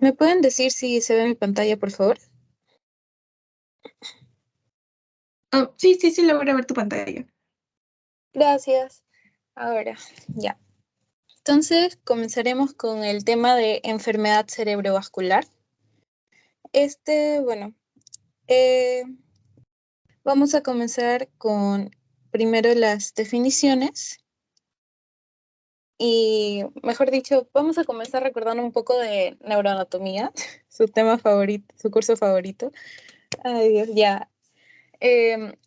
¿Me pueden decir si se ve mi pantalla, por favor? Oh, sí, sí, sí, logré ver tu pantalla. Gracias. Ahora, ya. Entonces, comenzaremos con el tema de enfermedad cerebrovascular. Bueno, eh, vamos a comenzar con primero las definiciones y, mejor dicho, vamos a comenzar recordando un poco de neuroanatomía, su tema favorito, su curso favorito. Ay, Dios, ya. Eh,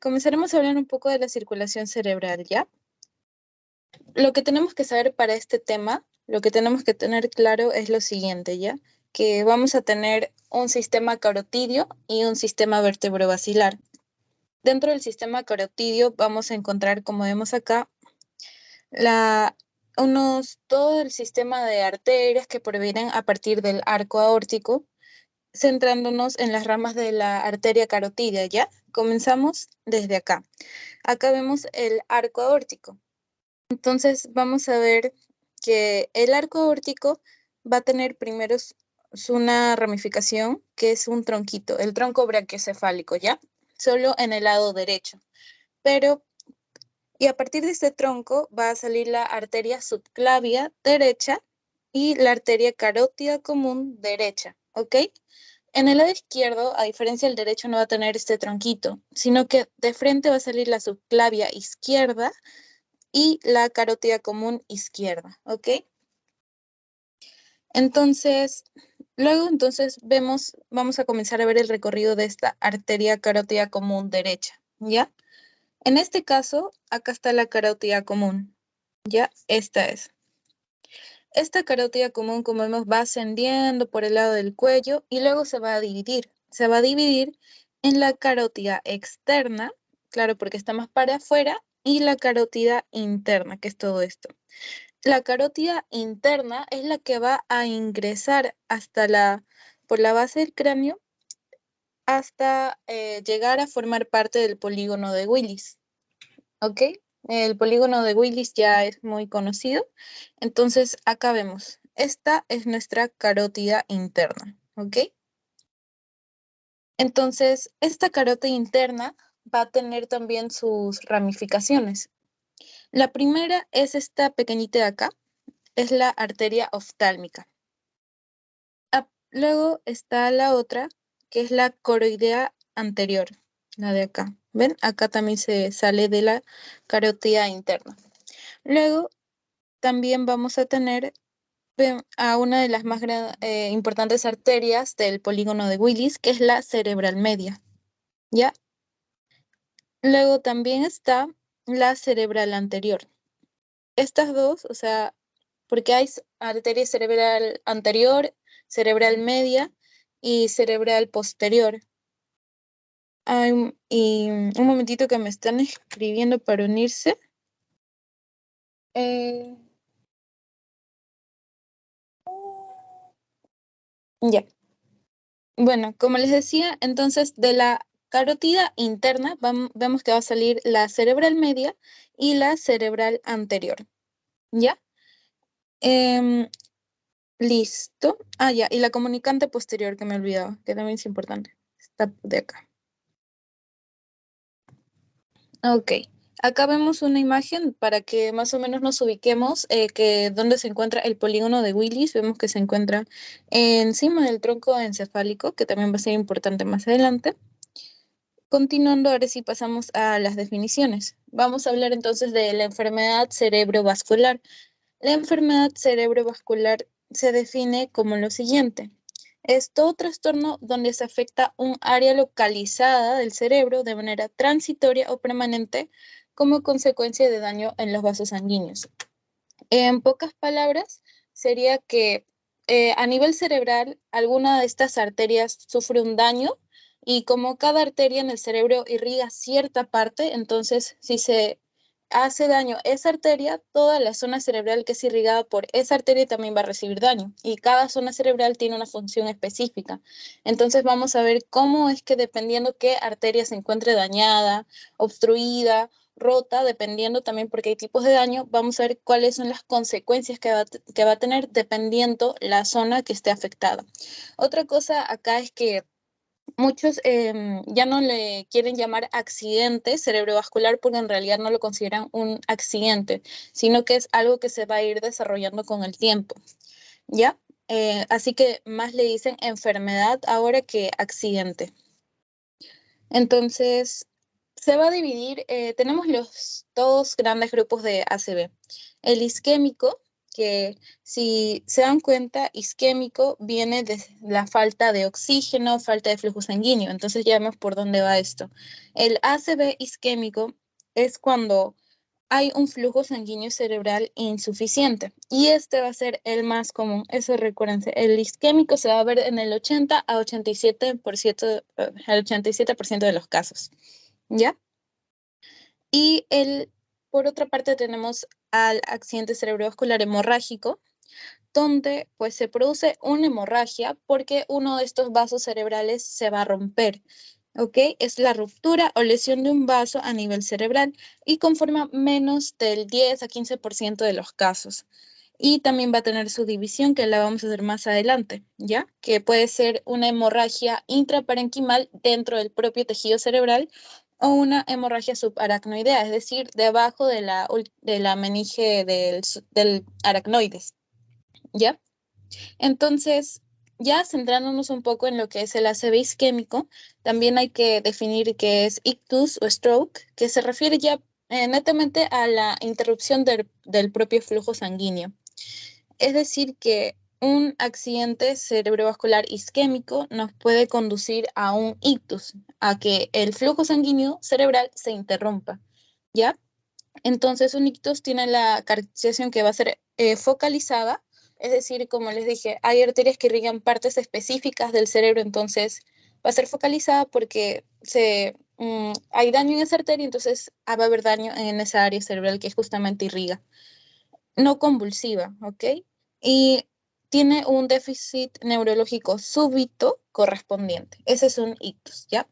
Comenzaremos a hablar un poco de la circulación cerebral, ¿ya? Lo que tenemos que saber para este tema, lo que tenemos que tener claro es lo siguiente, ¿ya? Que vamos a tener un sistema carotidio y un sistema vertebrovascular. Dentro del sistema carotidio vamos a encontrar, como vemos acá, la, todo el sistema de arterias que provienen a partir del arco aórtico, centrándonos en las ramas de la arteria carotidia, ¿ya? Comenzamos desde acá. Acá vemos el arco aórtico. Entonces vamos a ver que el arco aórtico va a tener primero una ramificación que es un tronquito, el tronco brachiocefálico, ¿ya? Solo en el lado derecho. Pero, y a partir de este tronco va a salir la arteria subclavia derecha y la arteria carótida común derecha, ¿ok? En el lado izquierdo, a diferencia del derecho, no va a tener este tronquito, sino que de frente va a salir la subclavia izquierda y la carótida común izquierda, ¿ok? Entonces, entonces vamos a comenzar a ver el recorrido de esta arteria carótida común derecha, ¿ya? En este caso, acá está la carótida común, ¿ya? Esta es. Esta carótida común, como vemos, va ascendiendo por el lado del cuello y luego se va a dividir. Se va a dividir en la carótida externa, claro, porque está más para afuera, y la carótida interna, que es todo esto. La carótida interna es la que va a ingresar por la base del cráneo hasta llegar a formar parte del polígono de Willis, ¿ok? El polígono de Willis ya es muy conocido. Entonces, acá vemos, esta es nuestra carótida interna, ¿ok? Entonces, esta carótida interna va a tener también sus ramificaciones. La primera es esta pequeñita de acá, es la arteria oftálmica. Luego está la otra, que es la coroidea anterior, la de acá. ¿Ven? Acá también se sale de la carótida interna. Luego también vamos a tener a una de las más importantes arterias del polígono de Willis, que es la cerebral media. ¿Ya? Luego también está la cerebral anterior. Estas dos, o sea, porque hay arteria cerebral anterior, cerebral media y cerebral posterior. Y un momentito que me están escribiendo para unirse. Eh, ya. Bueno, como les decía, entonces de la carótida interna vemos que va a salir la cerebral media y la cerebral anterior. ¿Ya? Em, listo. Ah, ya. Y la comunicante posterior que me olvidaba, que también es importante. Está de acá. Ok, acá vemos una imagen para que más o menos nos ubiquemos que dónde se encuentra el polígono de Willis. Vemos que se encuentra encima del tronco encefálico, que también va a ser importante más adelante. Continuando, ahora sí pasamos a las definiciones. Vamos a hablar entonces de la enfermedad cerebrovascular. La enfermedad cerebrovascular se define como lo siguiente. Es todo trastorno donde se afecta un área localizada del cerebro de manera transitoria o permanente como consecuencia de daño en los vasos sanguíneos. En pocas palabras, sería que a nivel cerebral, alguna de estas arterias sufre un daño y como cada arteria en el cerebro irriga cierta parte, entonces si se hace daño esa arteria, toda la zona cerebral que es irrigada por esa arteria también va a recibir daño y cada zona cerebral tiene una función específica. Entonces vamos a ver cómo es que dependiendo qué arteria se encuentre dañada, obstruida, rota, dependiendo también porque hay tipos de daño, vamos a ver cuáles son las consecuencias que va a tener dependiendo la zona que esté afectada. Otra cosa acá es que muchos ya no le quieren llamar accidente cerebrovascular porque en realidad no lo consideran un accidente, sino que es algo que se va a ir desarrollando con el tiempo, ¿ya? Así que más le dicen enfermedad ahora que accidente. Entonces, se va a dividir, tenemos los dos grandes grupos de ACV. El isquémico, que si se dan cuenta, isquémico viene de la falta de oxígeno, falta de flujo sanguíneo. Entonces ya vemos por dónde va esto. El ACV isquémico es cuando hay un flujo sanguíneo cerebral insuficiente y este va a ser el más común. Eso recuérdense, el isquémico se va a ver en el 80 a 87%, el 87% de los casos, ¿ya? Y por otra parte tenemos al accidente cerebrovascular hemorrágico, donde pues se produce una hemorragia porque uno de estos vasos cerebrales se va a romper. ¿Ok? Es la ruptura o lesión de un vaso a nivel cerebral y conforma menos del 10 a 15% de los casos. Y también va a tener su división, que la vamos a ver más adelante, ¿ya? Que puede ser una hemorragia intraparenquimal dentro del propio tejido cerebral o una hemorragia subaracnoidea, es decir, debajo de la meninge del aracnoides, ¿ya? Entonces, ya centrándonos un poco en lo que es el ACV isquémico, también hay que definir qué es ictus o stroke, que se refiere ya netamente a la interrupción del propio flujo sanguíneo. Es decir, que un accidente cerebrovascular isquémico nos puede conducir a un ictus, a que el flujo sanguíneo cerebral se interrumpa, ¿ya? Entonces, un ictus tiene la caracterización que va a ser focalizada, es decir, como les dije, hay arterias que irrigan partes específicas del cerebro, entonces va a ser focalizada porque hay daño en esa arteria, entonces va a haber daño en esa área cerebral que justamente irriga. No convulsiva, ¿ok? Y tiene un déficit neurológico súbito correspondiente. Ese es un ictus, ¿ya?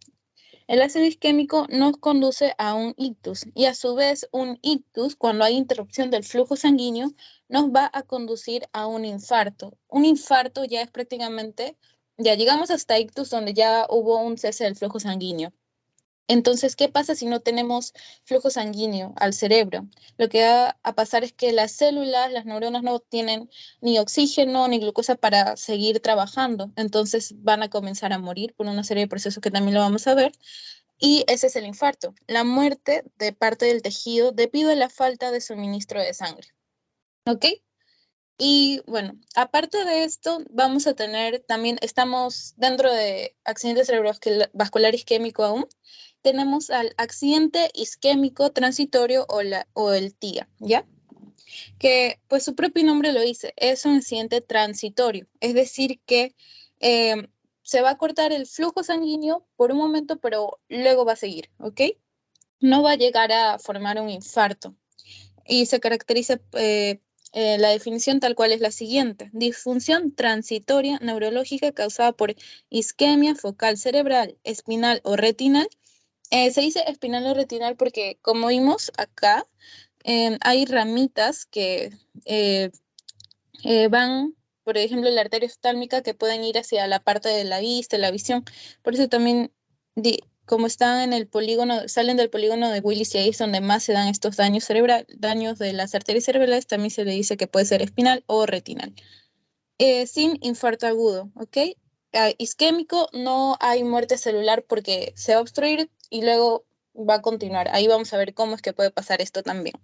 El ácido isquémico nos conduce a un ictus y a su vez un ictus, cuando hay interrupción del flujo sanguíneo, nos va a conducir a un infarto. Un infarto ya es prácticamente, ya llegamos hasta ictus donde ya hubo un cese del flujo sanguíneo. Entonces, ¿qué pasa si no tenemos flujo sanguíneo al cerebro? Lo que va a pasar es que las células, las neuronas no tienen ni oxígeno ni glucosa para seguir trabajando. Entonces van a comenzar a morir por una serie de procesos que también lo vamos a ver. Y ese es el infarto, la muerte de parte del tejido debido a la falta de suministro de sangre. ¿Ok? Y bueno, aparte de esto, vamos a tener también, estamos dentro de accidente cerebrovascular isquémico aún, tenemos al accidente isquémico transitorio o el TIA, ¿ya? Que pues su propio nombre lo dice, es un accidente transitorio, es decir que eh, se va a cortar el flujo sanguíneo por un momento, pero luego va a seguir, ¿ok? No va a llegar a formar un infarto y se caracteriza la definición tal cual es la siguiente: disfunción transitoria neurológica causada por isquemia focal cerebral, espinal o retinal. Se dice espinal o retinal porque, como vimos acá, hay ramitas que eh, van, por ejemplo, la arteria oftálmica, que pueden ir hacia la parte de la vista, la visión. Por eso también, como están en el polígono, salen del polígono de Willis y ahí es donde más se dan estos daños daños de las arterias cerebrales, también se le dice que puede ser espinal o retinal. Sin infarto agudo, ¿ok? Isquémico, no hay muerte celular porque se va a obstruir y luego va a continuar. Ahí vamos a ver cómo es que puede pasar esto también.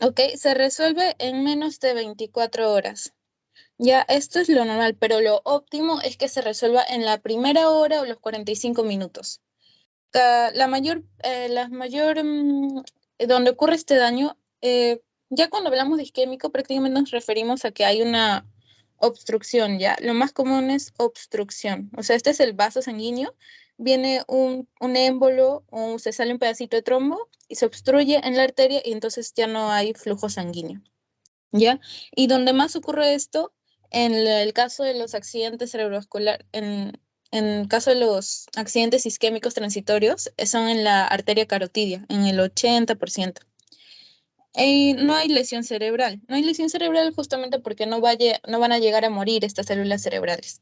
¿Ok? Se resuelve en menos de 24 horas. Ya, esto es lo normal, pero lo óptimo es que se resuelva en la primera hora o los 45 minutos. Donde ocurre este daño, ya cuando hablamos de isquémico, prácticamente nos referimos a que hay una obstrucción, ¿ya? Lo más común es obstrucción. O sea, este es el vaso sanguíneo, viene un émbolo o se sale un pedacito de trombo y se obstruye en la arteria y entonces ya no hay flujo sanguíneo. ¿Ya? Y donde más ocurre esto, en el caso de los accidentes cerebrovasculares, en caso de los accidentes isquémicos transitorios, son en la arteria carotidia, en el 80%. Y no hay lesión cerebral. No hay lesión cerebral justamente porque no van a llegar a morir estas células cerebrales.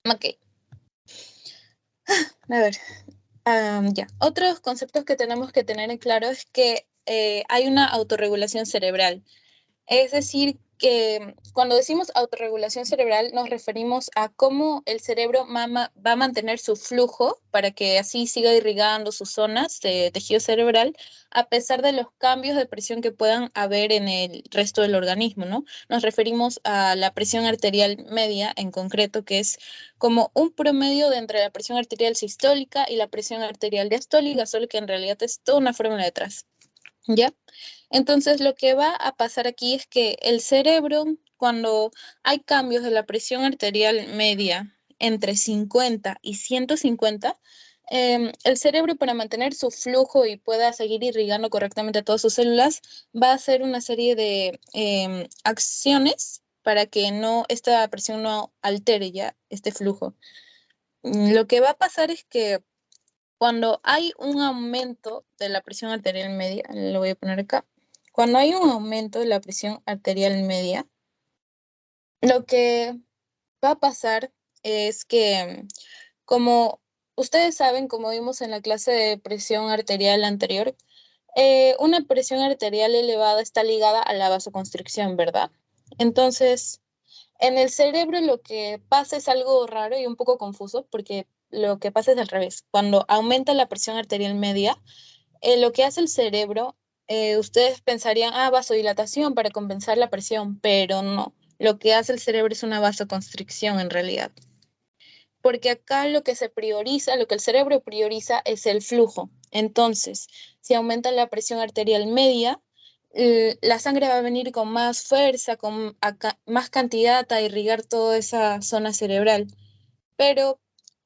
Ok, a ver. Ya. Otros conceptos que tenemos que tener en claro es que hay una autorregulación cerebral. Es decir, que cuando decimos autorregulación cerebral nos referimos a cómo el cerebro va a mantener su flujo para que así siga irrigando sus zonas de tejido cerebral a pesar de los cambios de presión que puedan haber en el resto del organismo, ¿no? Nos referimos a la presión arterial media en concreto, que es como un promedio de entre la presión arterial sistólica y la presión arterial diastólica, solo que en realidad es toda una fórmula detrás, ¿ya? Entonces, lo que va a pasar aquí es que el cerebro, cuando hay cambios de la presión arterial media entre 50 y 150, el cerebro para mantener su flujo y pueda seguir irrigando correctamente a todas sus células, va a hacer una serie de acciones para que esta presión no altere ya este flujo. Lo que va a pasar es que cuando hay un aumento de la presión arterial media, lo voy a poner acá, cuando hay un aumento de la presión arterial media, lo que va a pasar es que, como ustedes saben, como vimos en la clase de presión arterial anterior, una presión arterial elevada está ligada a la vasoconstricción, ¿verdad? Entonces, en el cerebro lo que pasa es algo raro y un poco confuso, porque lo que pasa es al revés. Cuando aumenta la presión arterial media, lo que hace el cerebro, ustedes pensarían, vasodilatación para compensar la presión, pero no. Lo que hace el cerebro es una vasoconstricción en realidad. Porque acá lo que se prioriza, lo que el cerebro prioriza es el flujo. Entonces, si aumenta la presión arterial media, la sangre va a venir con más fuerza, con más cantidad a irrigar toda esa zona cerebral. Pero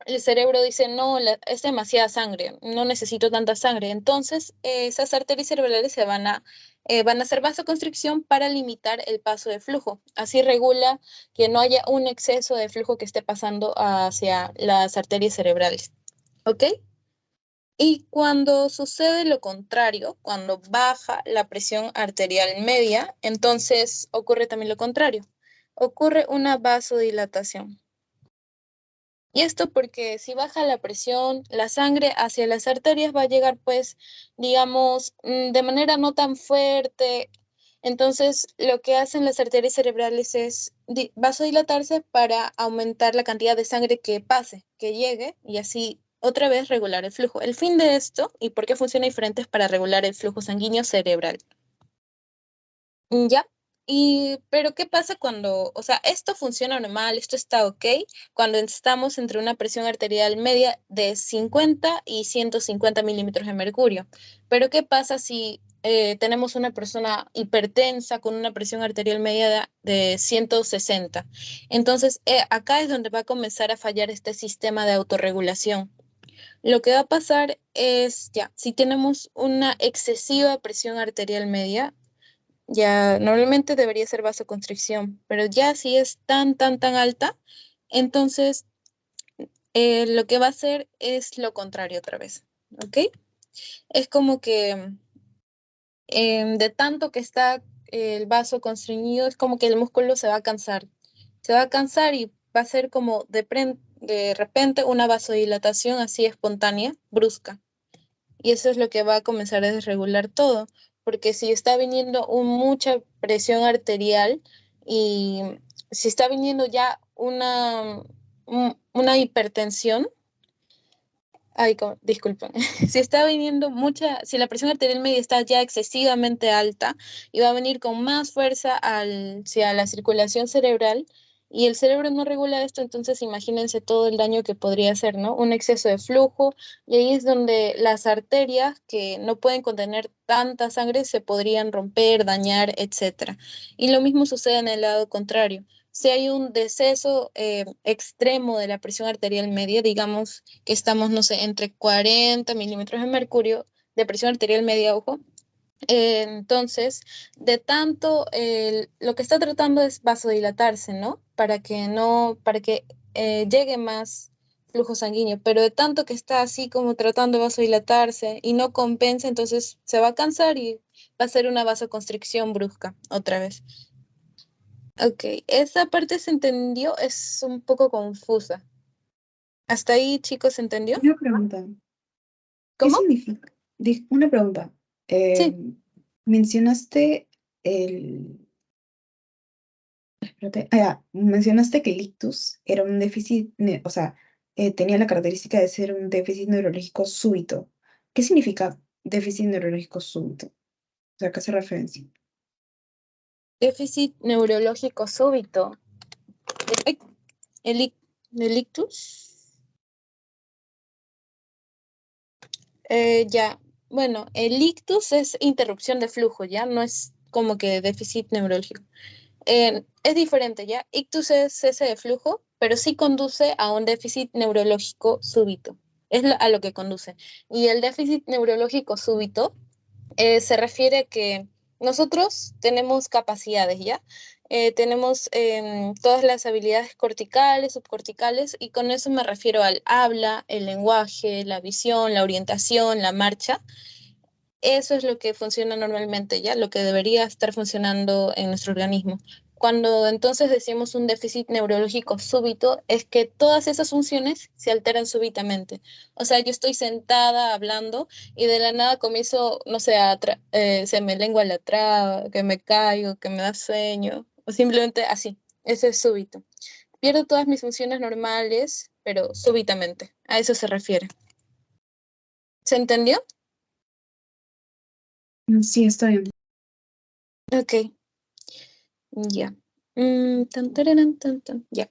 el cerebro dice, no, es demasiada sangre, no necesito tanta sangre. Entonces, esas arterias cerebrales van a hacer vasoconstricción para limitar el paso de flujo. Así regula que no haya un exceso de flujo que esté pasando hacia las arterias cerebrales. ¿Ok? Y cuando sucede lo contrario, cuando baja la presión arterial media, entonces ocurre también lo contrario. Ocurre una vasodilatación. Y esto porque si baja la presión, la sangre hacia las arterias va a llegar, pues, digamos, de manera no tan fuerte. Entonces, lo que hacen las arterias cerebrales es vasodilatarse para aumentar la cantidad de sangre que pase, que llegue, y así otra vez regular el flujo. El fin de esto, y por qué funciona diferente, es para regular el flujo sanguíneo cerebral. ¿Ya? Pero ¿qué pasa cuando, o sea, esto funciona normal, esto está ok, cuando estamos entre una presión arterial media de 50 y 150 milímetros de mercurio? Pero ¿qué pasa si tenemos una persona hipertensa con una presión arterial media de 160? Entonces, acá es donde va a comenzar a fallar este sistema de autorregulación. Lo que va a pasar es, ya, si tenemos una excesiva presión arterial media, ya, normalmente debería ser vasoconstricción, pero ya si es tan alta, entonces lo que va a hacer es lo contrario otra vez, ¿ok? Es como que de tanto que está el vaso constreñido, es como que el músculo se va a cansar. Se va a cansar y va a ser como de repente una vasodilatación así espontánea, brusca. Y eso es lo que va a comenzar a desregular todo, porque si está viniendo mucha presión arterial y si está viniendo ya una hipertensión, disculpen, si está viniendo si la presión arterial media está ya excesivamente alta y va a venir con más fuerza hacia la circulación cerebral y el cerebro no regula esto, entonces imagínense todo el daño que podría hacer, ¿no? Un exceso de flujo y ahí es donde las arterias que no pueden contener tanta sangre se podrían romper, dañar, etcétera. Y lo mismo sucede en el lado contrario. Si hay un deceso extremo de la presión arterial media, digamos que estamos, no sé, entre 40 milímetros de mercurio de presión arterial media, ojo. Entonces, de tanto, lo que está tratando es vasodilatarse, ¿no? Para que llegue más flujo sanguíneo, pero de tanto que está así como tratando de vasodilatarse y no compensa, entonces se va a cansar y va a ser una vasoconstricción brusca otra vez. Ok, esa parte se entendió, es un poco confusa. ¿Hasta ahí, chicos, se entendió? Una pregunta. ¿Qué ¿Cómo? significa? Una pregunta. Sí, Mencionaste el... Espérate. Mencionaste que el ictus era un déficit, o sea, tenía la característica de ser un déficit neurológico súbito. ¿Qué significa déficit neurológico súbito? O sea, ¿a qué hace referencia? déficit neurológico súbito. Ay, el, el ictus. Ya, bueno, el ictus es interrupción de flujo, ya no es como que déficit neurológico. Es diferente, ya. Ictus es cese de flujo, pero sí conduce a un déficit neurológico súbito. A lo que conduce. Y el déficit neurológico súbito se refiere a que nosotros tenemos capacidades, ¿ya? Tenemos todas las habilidades corticales, subcorticales, y con eso me refiero al habla, el lenguaje, la visión, la orientación, la marcha. Eso es lo que funciona normalmente, ¿ya? Lo que debería estar funcionando en nuestro organismo. Cuando entonces decimos un déficit neurológico súbito, es que todas esas funciones se alteran súbitamente. O sea, yo estoy sentada hablando y de la nada comienzo, no sé, se me lengua la traba, que me caigo, que me da sueño, o simplemente así. Eso es súbito. Pierdo todas mis funciones normales, pero súbitamente. A eso se refiere. ¿Se entendió? Sí, está bien. Ok. Ya. Tan, tararán, tan, tan. Ya.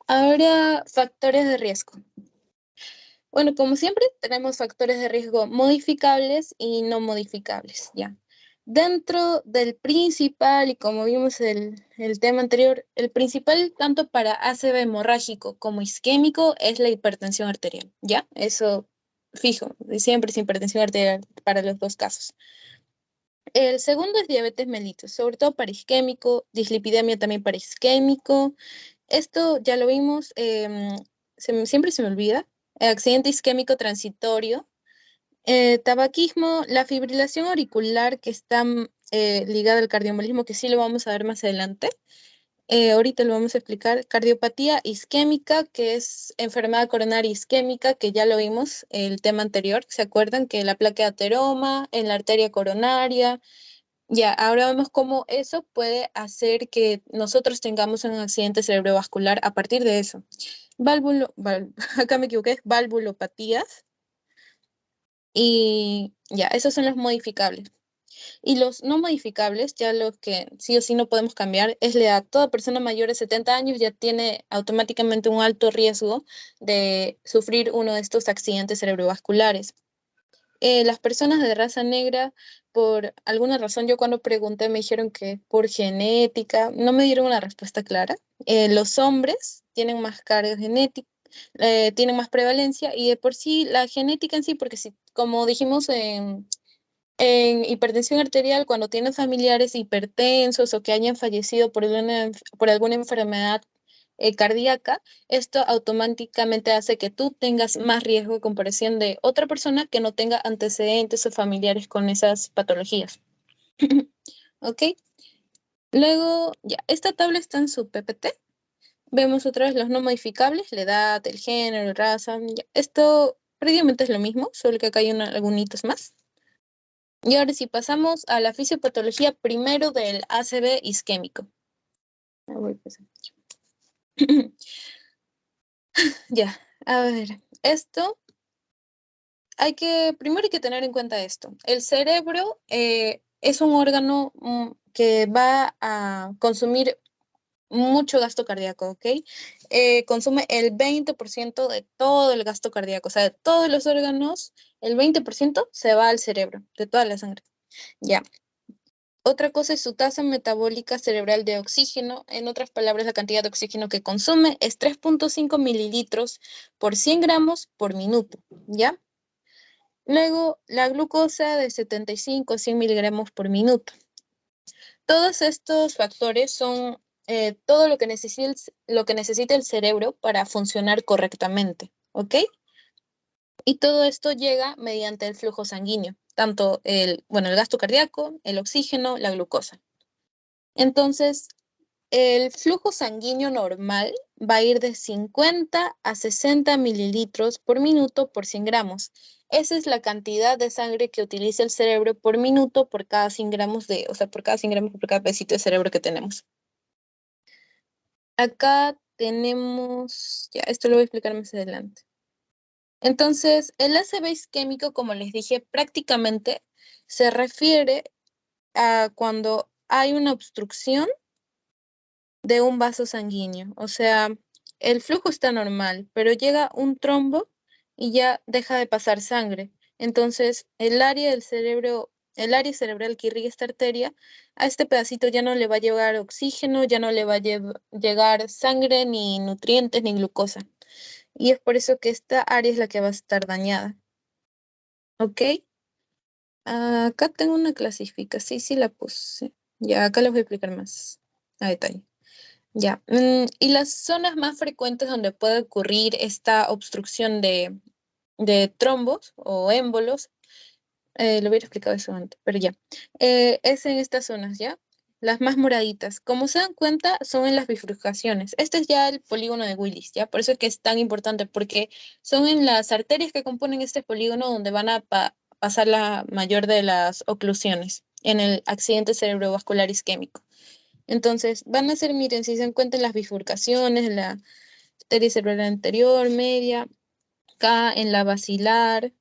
Ahora, factores de riesgo. Bueno, como siempre, tenemos factores de riesgo modificables y no modificables, ya. Dentro del principal, y como vimos el tema anterior, el principal tanto para ACV hemorrágico como isquémico es la hipertensión arterial, ¿ya? Eso fijo, siempre es hipertensión arterial para los dos casos. El segundo es diabetes mellitus, sobre todo para isquémico, dislipidemia también para isquémico. Esto ya lo vimos, siempre se me olvida. Accidente isquémico transitorio, tabaquismo, la fibrilación auricular que está ligada al cardioembolismo, que sí lo vamos a ver más adelante. Ahorita lo vamos a explicar. Cardiopatía isquémica, que es enfermedad coronaria isquémica, que ya lo vimos el tema anterior. ¿Se acuerdan que la placa de ateroma en la arteria coronaria? Ya, ahora vemos cómo eso puede hacer que nosotros tengamos un accidente cerebrovascular a partir de eso. Acá me equivoqué, es valvulopatías. Y ya, esos son los modificables. Y los no modificables, ya los que sí o sí no podemos cambiar, es la edad. Toda persona mayor de 70 años ya tiene automáticamente un alto riesgo de sufrir uno de estos accidentes cerebrovasculares. Las personas de raza negra, por alguna razón, yo cuando pregunté me dijeron que por genética, no me dieron una respuesta clara. Los hombres tienen más carga genética, tienen más prevalencia y de por sí la genética en sí, porque si, como dijimos en hipertensión arterial, cuando tienen familiares hipertensos o que hayan fallecido por alguna enfermedad cardíaca, esto automáticamente hace que tú tengas más riesgo en comparación de otra persona que no tenga antecedentes o familiares con esas patologías. ¿Ok? Luego, ya, esta tabla está en su PPT. Vemos otra vez los no modificables, la edad, el género, raza. Ya. Esto prácticamente es lo mismo, solo que acá hay algunos hitos más. Y ahora sí, pasamos a la fisiopatología primero del ACV isquémico. Ah, voy a empezar. Ya, a ver, primero hay que tener en cuenta esto. El cerebro es un órgano que va a consumir mucho gasto cardíaco, ¿ok? Consume el 20% de todo el gasto cardíaco, o sea, de todos los órganos, el 20% se va al cerebro, de toda la sangre. Ya. Otra cosa es su tasa metabólica cerebral de oxígeno. En otras palabras, la cantidad de oxígeno que consume es 3,5 mililitros por 100 gramos por minuto, ¿ya? Luego, la glucosa de 75 a 100 miligramos por minuto. Todos estos factores son todo lo que necesita el cerebro para funcionar correctamente. ¿ok? Y todo esto llega mediante el flujo sanguíneo, tanto el gasto cardíaco, el oxígeno, la glucosa. Entonces, el flujo sanguíneo normal va a ir de 50 a 60 mililitros por minuto por 100 gramos. Esa es la cantidad de sangre que utiliza el cerebro por minuto por cada 100 gramos por cada 100 gramos por cada pedacito de cerebro que tenemos. Acá tenemos, ya, esto lo voy a explicar más adelante. Entonces, el ACV isquémico, como les dije, prácticamente se refiere a cuando hay una obstrucción de un vaso sanguíneo. O sea, el flujo está normal, pero llega un trombo y ya deja de pasar sangre. Entonces, el área del cerebro, el área cerebral que irriga esta arteria, a este pedacito ya no le va a llegar oxígeno, ya no le va a llegar sangre, ni nutrientes, ni glucosa. Y es por eso que esta área es la que va a estar dañada. ¿Ok? Acá tengo una clasificación, sí la puse. Ya, acá les voy a explicar más a detalle. Ya, y las zonas más frecuentes donde puede ocurrir esta obstrucción de trombos o émbolos, lo hubiera explicado eso antes, pero ya, es en estas zonas, ¿ya? Las más moraditas. Como se dan cuenta, son en las bifurcaciones. Este es ya el polígono de Willis, ¿ya? Por eso es que es tan importante, porque son en las arterias que componen este polígono donde van a pasar la mayor de las oclusiones en el accidente cerebrovascular isquémico. Entonces, van a ser, miren, si se encuentran las bifurcaciones, en la arteria cerebral anterior, media, acá en la basilar.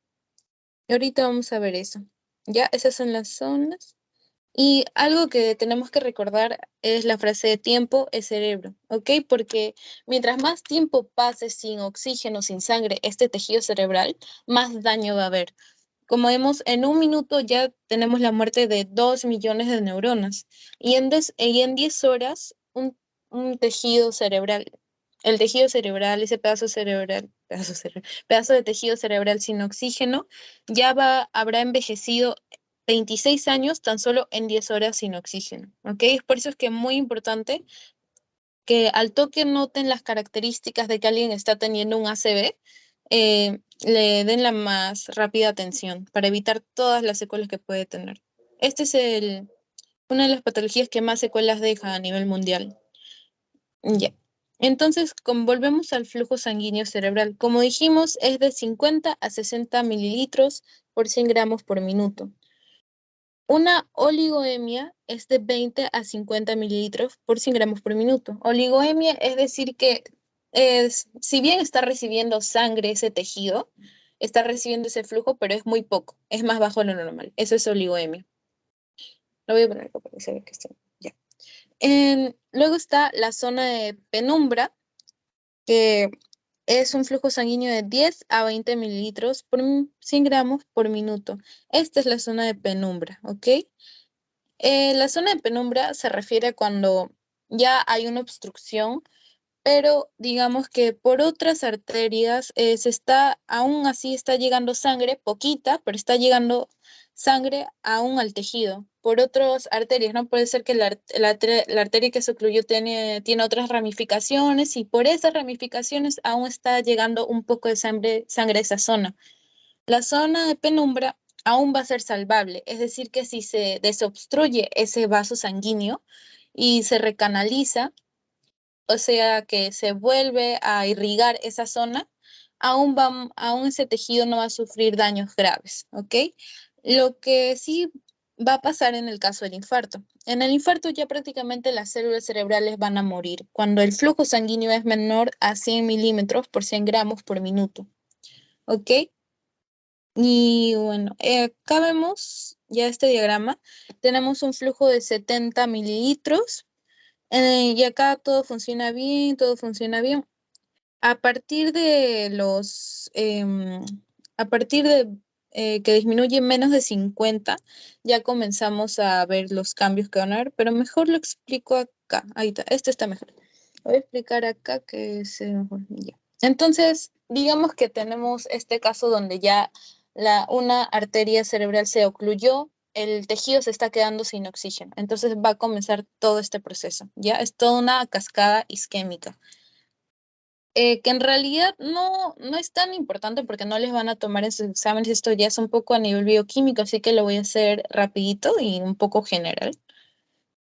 Y ahorita vamos a ver eso. Ya, esas son las zonas. Y algo que tenemos que recordar es la frase de tiempo es cerebro, ¿ok? Porque mientras más tiempo pase sin oxígeno, sin sangre, este tejido cerebral, más daño va a haber. Como vemos, en un minuto ya tenemos la muerte de 2 millones de neuronas y en 10 horas un tejido cerebral, el tejido cerebral, ese pedazo de tejido cerebral sin oxígeno, habrá envejecido 26 años tan solo en 10 horas sin oxígeno, ¿ok? Es por eso es que es muy importante que al toque noten las características de que alguien está teniendo un ACV, le den la más rápida atención para evitar todas las secuelas que puede tener. Este es una de las patologías que más secuelas deja a nivel mundial. Ya. Entonces, volvemos al flujo sanguíneo cerebral. Como dijimos, es de 50 a 60 mililitros por 100 gramos por minuto. Una oligoemia es de 20 a 50 mililitros por 100 gramos por minuto. Oligoemia es decir que si bien está recibiendo sangre ese tejido, está recibiendo ese flujo, pero es muy poco, es más bajo de lo normal. Eso es oligoemia. Lo voy a poner acá para que se vea que está. Ya. Luego está la zona de penumbra, que es un flujo sanguíneo de 10 a 20 mililitros por 100 gramos por minuto. Esta es la zona de penumbra, ¿ok? La zona de penumbra se refiere a cuando ya hay una obstrucción, pero digamos que por otras arterias aún así está llegando sangre, poquita, pero está llegando sangre aún al tejido. Por otras arterias, ¿no? Puede ser que la arteria que se ocluyó tiene otras ramificaciones y por esas ramificaciones aún está llegando un poco de sangre a esa zona. La zona de penumbra aún va a ser salvable, es decir, que si se desobstruye ese vaso sanguíneo y se recanaliza, o sea, que se vuelve a irrigar esa zona, aún ese tejido no va a sufrir daños graves, ¿ok? Lo que sí va a pasar en el caso del infarto. En el infarto ya prácticamente las células cerebrales van a morir cuando el flujo sanguíneo es menor a 100 milímetros por 100 gramos por minuto, ¿ok? Y bueno, acá vemos ya este diagrama. Tenemos un flujo de 70 mililitros y acá todo funciona bien, todo funciona bien. A partir de a partir de que disminuye menos de 50, ya comenzamos a ver los cambios que van a haber, pero mejor lo explico acá. Ahí está, este está mejor. Voy a explicar acá que se... Ya. Entonces, digamos que tenemos este caso donde ya una arteria cerebral se ocluyó, el tejido se está quedando sin oxígeno. Entonces va a comenzar todo este proceso, ¿ya? Es toda una cascada isquémica. que en realidad no es tan importante porque no les van a tomar en sus exámenes, esto ya es un poco a nivel bioquímico, así que lo voy a hacer rapidito y un poco general.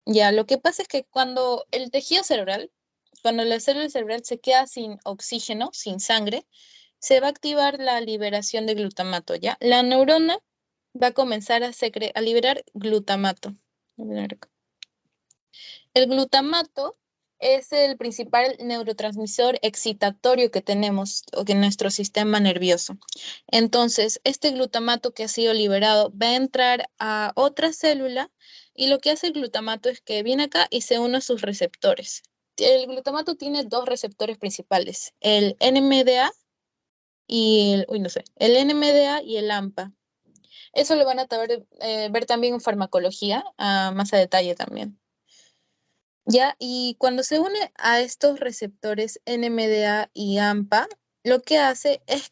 Ya, lo que pasa es que cuando el tejido cerebral, cuando la célula cerebral se queda sin oxígeno, sin sangre, se va a activar la liberación de glutamato, ¿ya? La neurona va a comenzar a liberar glutamato. El glutamato es el principal neurotransmisor excitatorio que tenemos en nuestro sistema nervioso. Entonces, este glutamato que ha sido liberado va a entrar a otra célula y lo que hace el glutamato es que viene acá y se une a sus receptores. El glutamato tiene dos receptores principales, el NMDA y el NMDA y el AMPA. Eso lo van a ver también en farmacología, más a detalle también. Ya, y cuando se une a estos receptores NMDA y AMPA, lo que hace es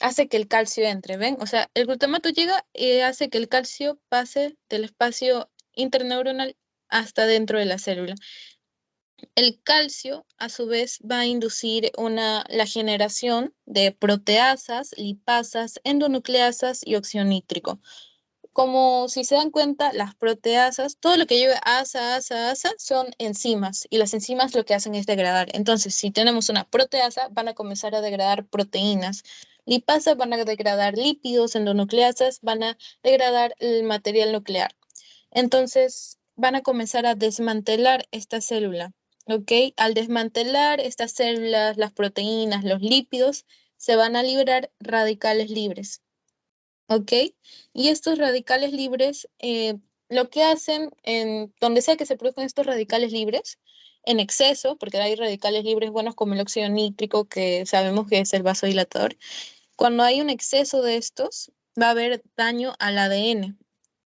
hace que el calcio entre, ¿ven? O sea, el glutamato llega y hace que el calcio pase del espacio interneuronal hasta dentro de la célula. El calcio, a su vez, va a inducir la generación de proteasas, lipasas, endonucleasas y óxido nítrico. Como si se dan cuenta, las proteasas, todo lo que lleva asa, son enzimas y las enzimas lo que hacen es degradar. Entonces, si tenemos una proteasa, van a comenzar a degradar proteínas. Lipasas van a degradar lípidos, endonucleasas van a degradar el material nuclear. Entonces, van a comenzar a desmantelar esta célula, ¿ok? Al desmantelar estas células, las proteínas, los lípidos, se van a liberar radicales libres. ¿Ok? Y estos radicales libres, lo que hacen en donde sea que se produzcan estos radicales libres, en exceso, porque hay radicales libres buenos como el óxido nítrico, que sabemos que es el vasodilatador, cuando hay un exceso de estos, va a haber daño al ADN.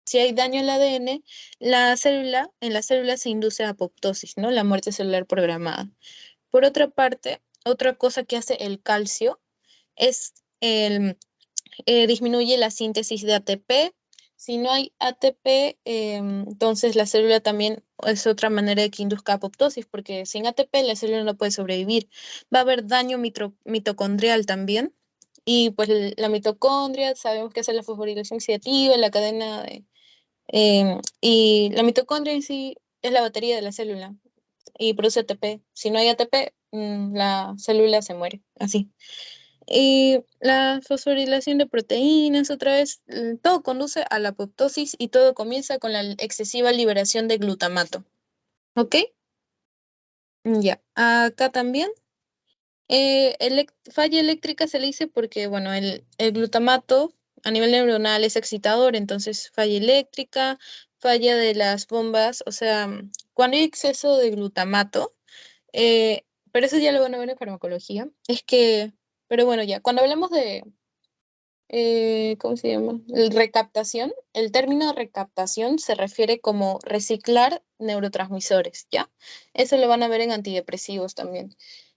Si hay daño al ADN, en la célula se induce apoptosis, ¿no? La muerte celular programada. Por otra parte, otra cosa que hace el calcio es disminuye la síntesis de ATP. Si no hay ATP, entonces la célula también es otra manera de que induzca apoptosis, porque sin ATP la célula no puede sobrevivir. Va a haber daño mitocondrial también. Y pues la mitocondria, sabemos que hace la fosforilación oxidativa, la cadena y la mitocondria en sí es la batería de la célula y produce ATP. Si no hay ATP, la célula se muere, así. Y la fosforilación de proteínas, otra vez, todo conduce a la apoptosis y todo comienza con la excesiva liberación de glutamato. ¿Ok? Ya. Acá también. Falla eléctrica se le dice porque, bueno, el glutamato a nivel neuronal es excitador, entonces falla eléctrica, falla de las bombas, o sea, cuando hay exceso de glutamato, pero eso ya lo van a ver en farmacología, pero bueno, ya, cuando hablamos de ¿cómo se llama? Recaptación. El término recaptación se refiere como reciclar neurotransmisores, ¿ya? Eso lo van a ver en antidepresivos también.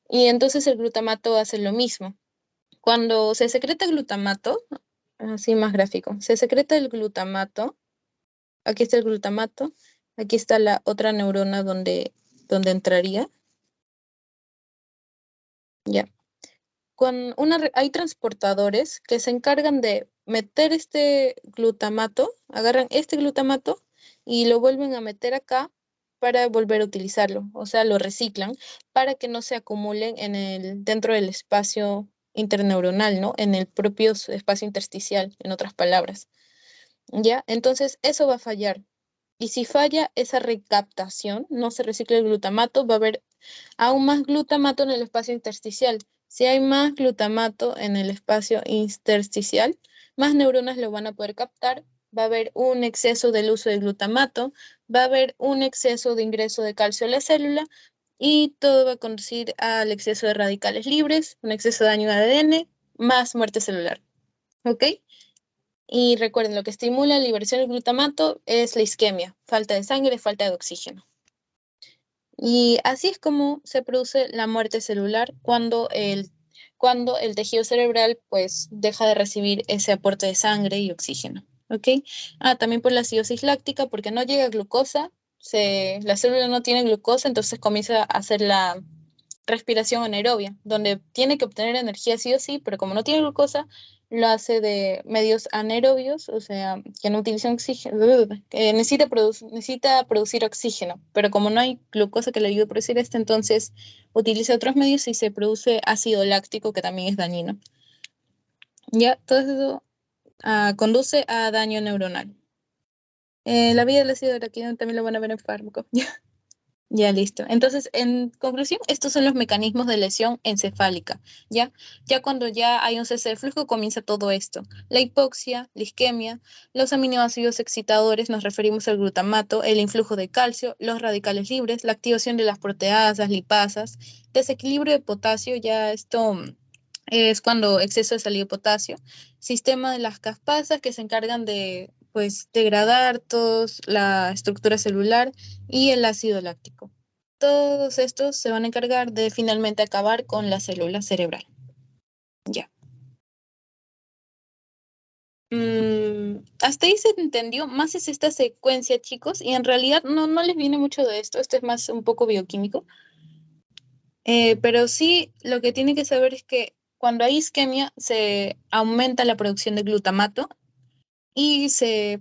Y entonces el glutamato hace lo mismo. Cuando se secreta glutamato, así más gráfico, se secreta el glutamato, aquí está el glutamato, aquí está la otra neurona donde entraría, ¿ya? Hay transportadores que se encargan de meter este glutamato, agarran este glutamato y lo vuelven a meter acá para volver a utilizarlo, o sea, lo reciclan para que no se acumulen dentro del espacio interneuronal, ¿no? En el propio espacio intersticial, en otras palabras. ¿Ya? Entonces, eso va a fallar. Y si falla esa recaptación, no se recicla el glutamato, va a haber aún más glutamato en el espacio intersticial. Si hay más glutamato en el espacio intersticial, más neuronas lo van a poder captar, va a haber un exceso del uso de glutamato, va a haber un exceso de ingreso de calcio a la célula y todo va a conducir al exceso de radicales libres, un exceso de daño al ADN, más muerte celular. ¿Ok? Y recuerden, lo que estimula la liberación del glutamato es la isquemia, falta de sangre, falta de oxígeno. Y así es como se produce la muerte celular cuando el tejido cerebral pues deja de recibir ese aporte de sangre y oxígeno. ¿Ok? También por la acidosis láctica, porque no llega glucosa, la célula no tiene glucosa, entonces comienza a hacer respiración anaerobia, donde tiene que obtener energía sí o sí, pero como no tiene glucosa, lo hace de medios anaerobios, o sea, que no utilizan oxígeno, que necesita producir oxígeno, pero como no hay glucosa que le ayude a producir esto, entonces utiliza otros medios y se produce ácido láctico, que también es dañino. Ya, todo eso conduce a daño neuronal. La vida del ácido láctico también lo van a ver en fármacos. Ya, listo. Entonces, en conclusión, estos son los mecanismos de lesión encefálica, ¿ya? Ya cuando ya hay un cese de flujo comienza todo esto. La hipoxia, la isquemia, los aminoácidos excitadores, nos referimos al glutamato, el influjo de calcio, los radicales libres, la activación de las proteasas, lipasas, desequilibrio de potasio, ya esto es cuando exceso de salida de potasio, sistema de las caspasas que se encargan de, pues, degradar toda la estructura celular y el ácido láctico. Todos estos se van a encargar de finalmente acabar con la célula cerebral. Ya. Hasta ahí se entendió, más es esta secuencia, chicos, y en realidad no les viene mucho de esto es más un poco bioquímico. Pero sí, lo que tienen que saber es que cuando hay isquemia se aumenta la producción de glutamato y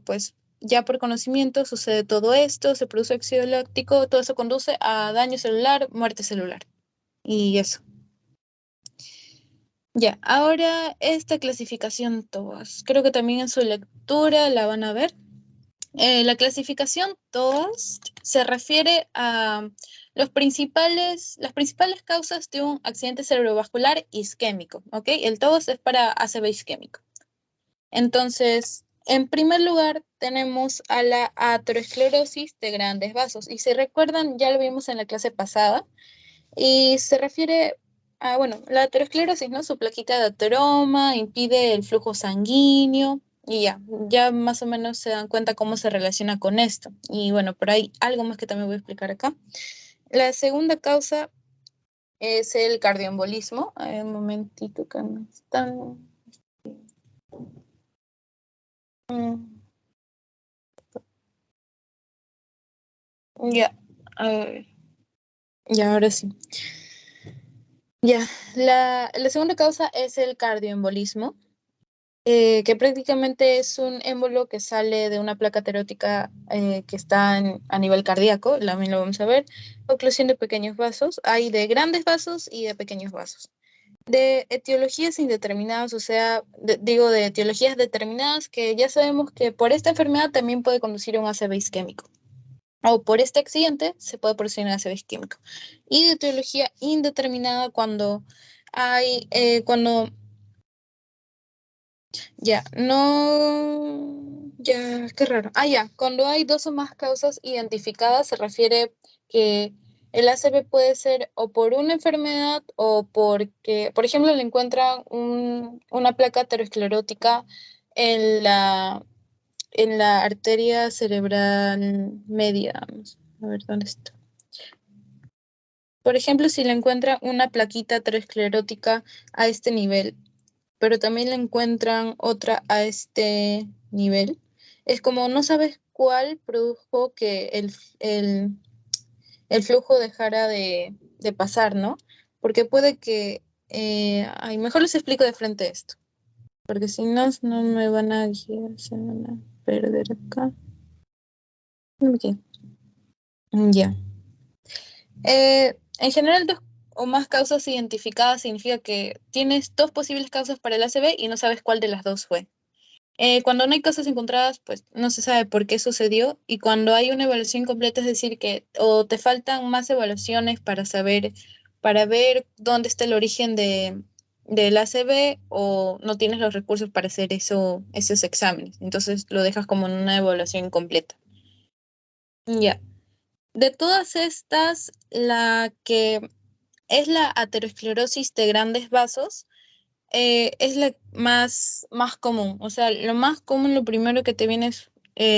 pues, ya por conocimiento sucede todo esto, se produce óxido láctico, todo eso conduce a daño celular, muerte celular. Y eso. Ya, ahora esta clasificación TOAS. Creo que también en su lectura la van a ver. La clasificación TOAS se refiere a las principales causas de un accidente cerebrovascular isquémico, ¿ok? El TOAS es para ACV isquémico. Entonces, en primer lugar, tenemos a la aterosclerosis de grandes vasos. Y si recuerdan, ya lo vimos en la clase pasada, y se refiere a, bueno, la aterosclerosis, ¿no? Su plaquita de ateroma impide el flujo sanguíneo y ya más o menos se dan cuenta cómo se relaciona con esto. Y bueno, pero hay algo más que también voy a explicar acá. La segunda causa es el cardioembolismo. A ver, un momentito que me están... Ya, a ver, ya ahora sí. Ya, la segunda causa es el cardioembolismo. Que prácticamente es un émbolo que sale de una placa aterótica que está a nivel cardíaco, también lo vamos a ver, oclusión de pequeños vasos, hay de grandes vasos y de pequeños vasos. De etiologías indeterminadas, o sea, digo de etiologías determinadas que ya sabemos que por esta enfermedad también puede conducir a un ACV isquémico. O por este accidente se puede producir un ACV isquémico. Y de etiología indeterminada cuando ya, no, ya, qué raro. Ya, cuando hay dos o más causas identificadas, se refiere que el ACV puede ser o por una enfermedad o porque, por ejemplo, le encuentran una placa aterosclerótica en la arteria cerebral media. Vamos a ver dónde está. Por ejemplo, si le encuentran una plaquita aterosclerótica a este nivel, pero también le encuentran otra a este nivel. Es como no sabes cuál produjo que el flujo dejara de pasar, ¿no? Porque puede que... mejor les explico de frente esto, porque si no, no me van a guiar, se van a perder acá. Ok. Ya. En general, dos o más causas identificadas significa que tienes dos posibles causas para el ACV y no sabes cuál de las dos fue. Cuando no hay causas encontradas, pues no se sabe por qué sucedió. Y cuando hay una evaluación completa, es decir, que o te faltan más evaluaciones para ver dónde está el origen del ACV o no tienes los recursos para hacer esos exámenes. Entonces lo dejas como en una evaluación incompleta. Ya. De todas estas, la que es la aterosclerosis de grandes vasos, es la más común. O sea, lo más común, lo primero que te viene es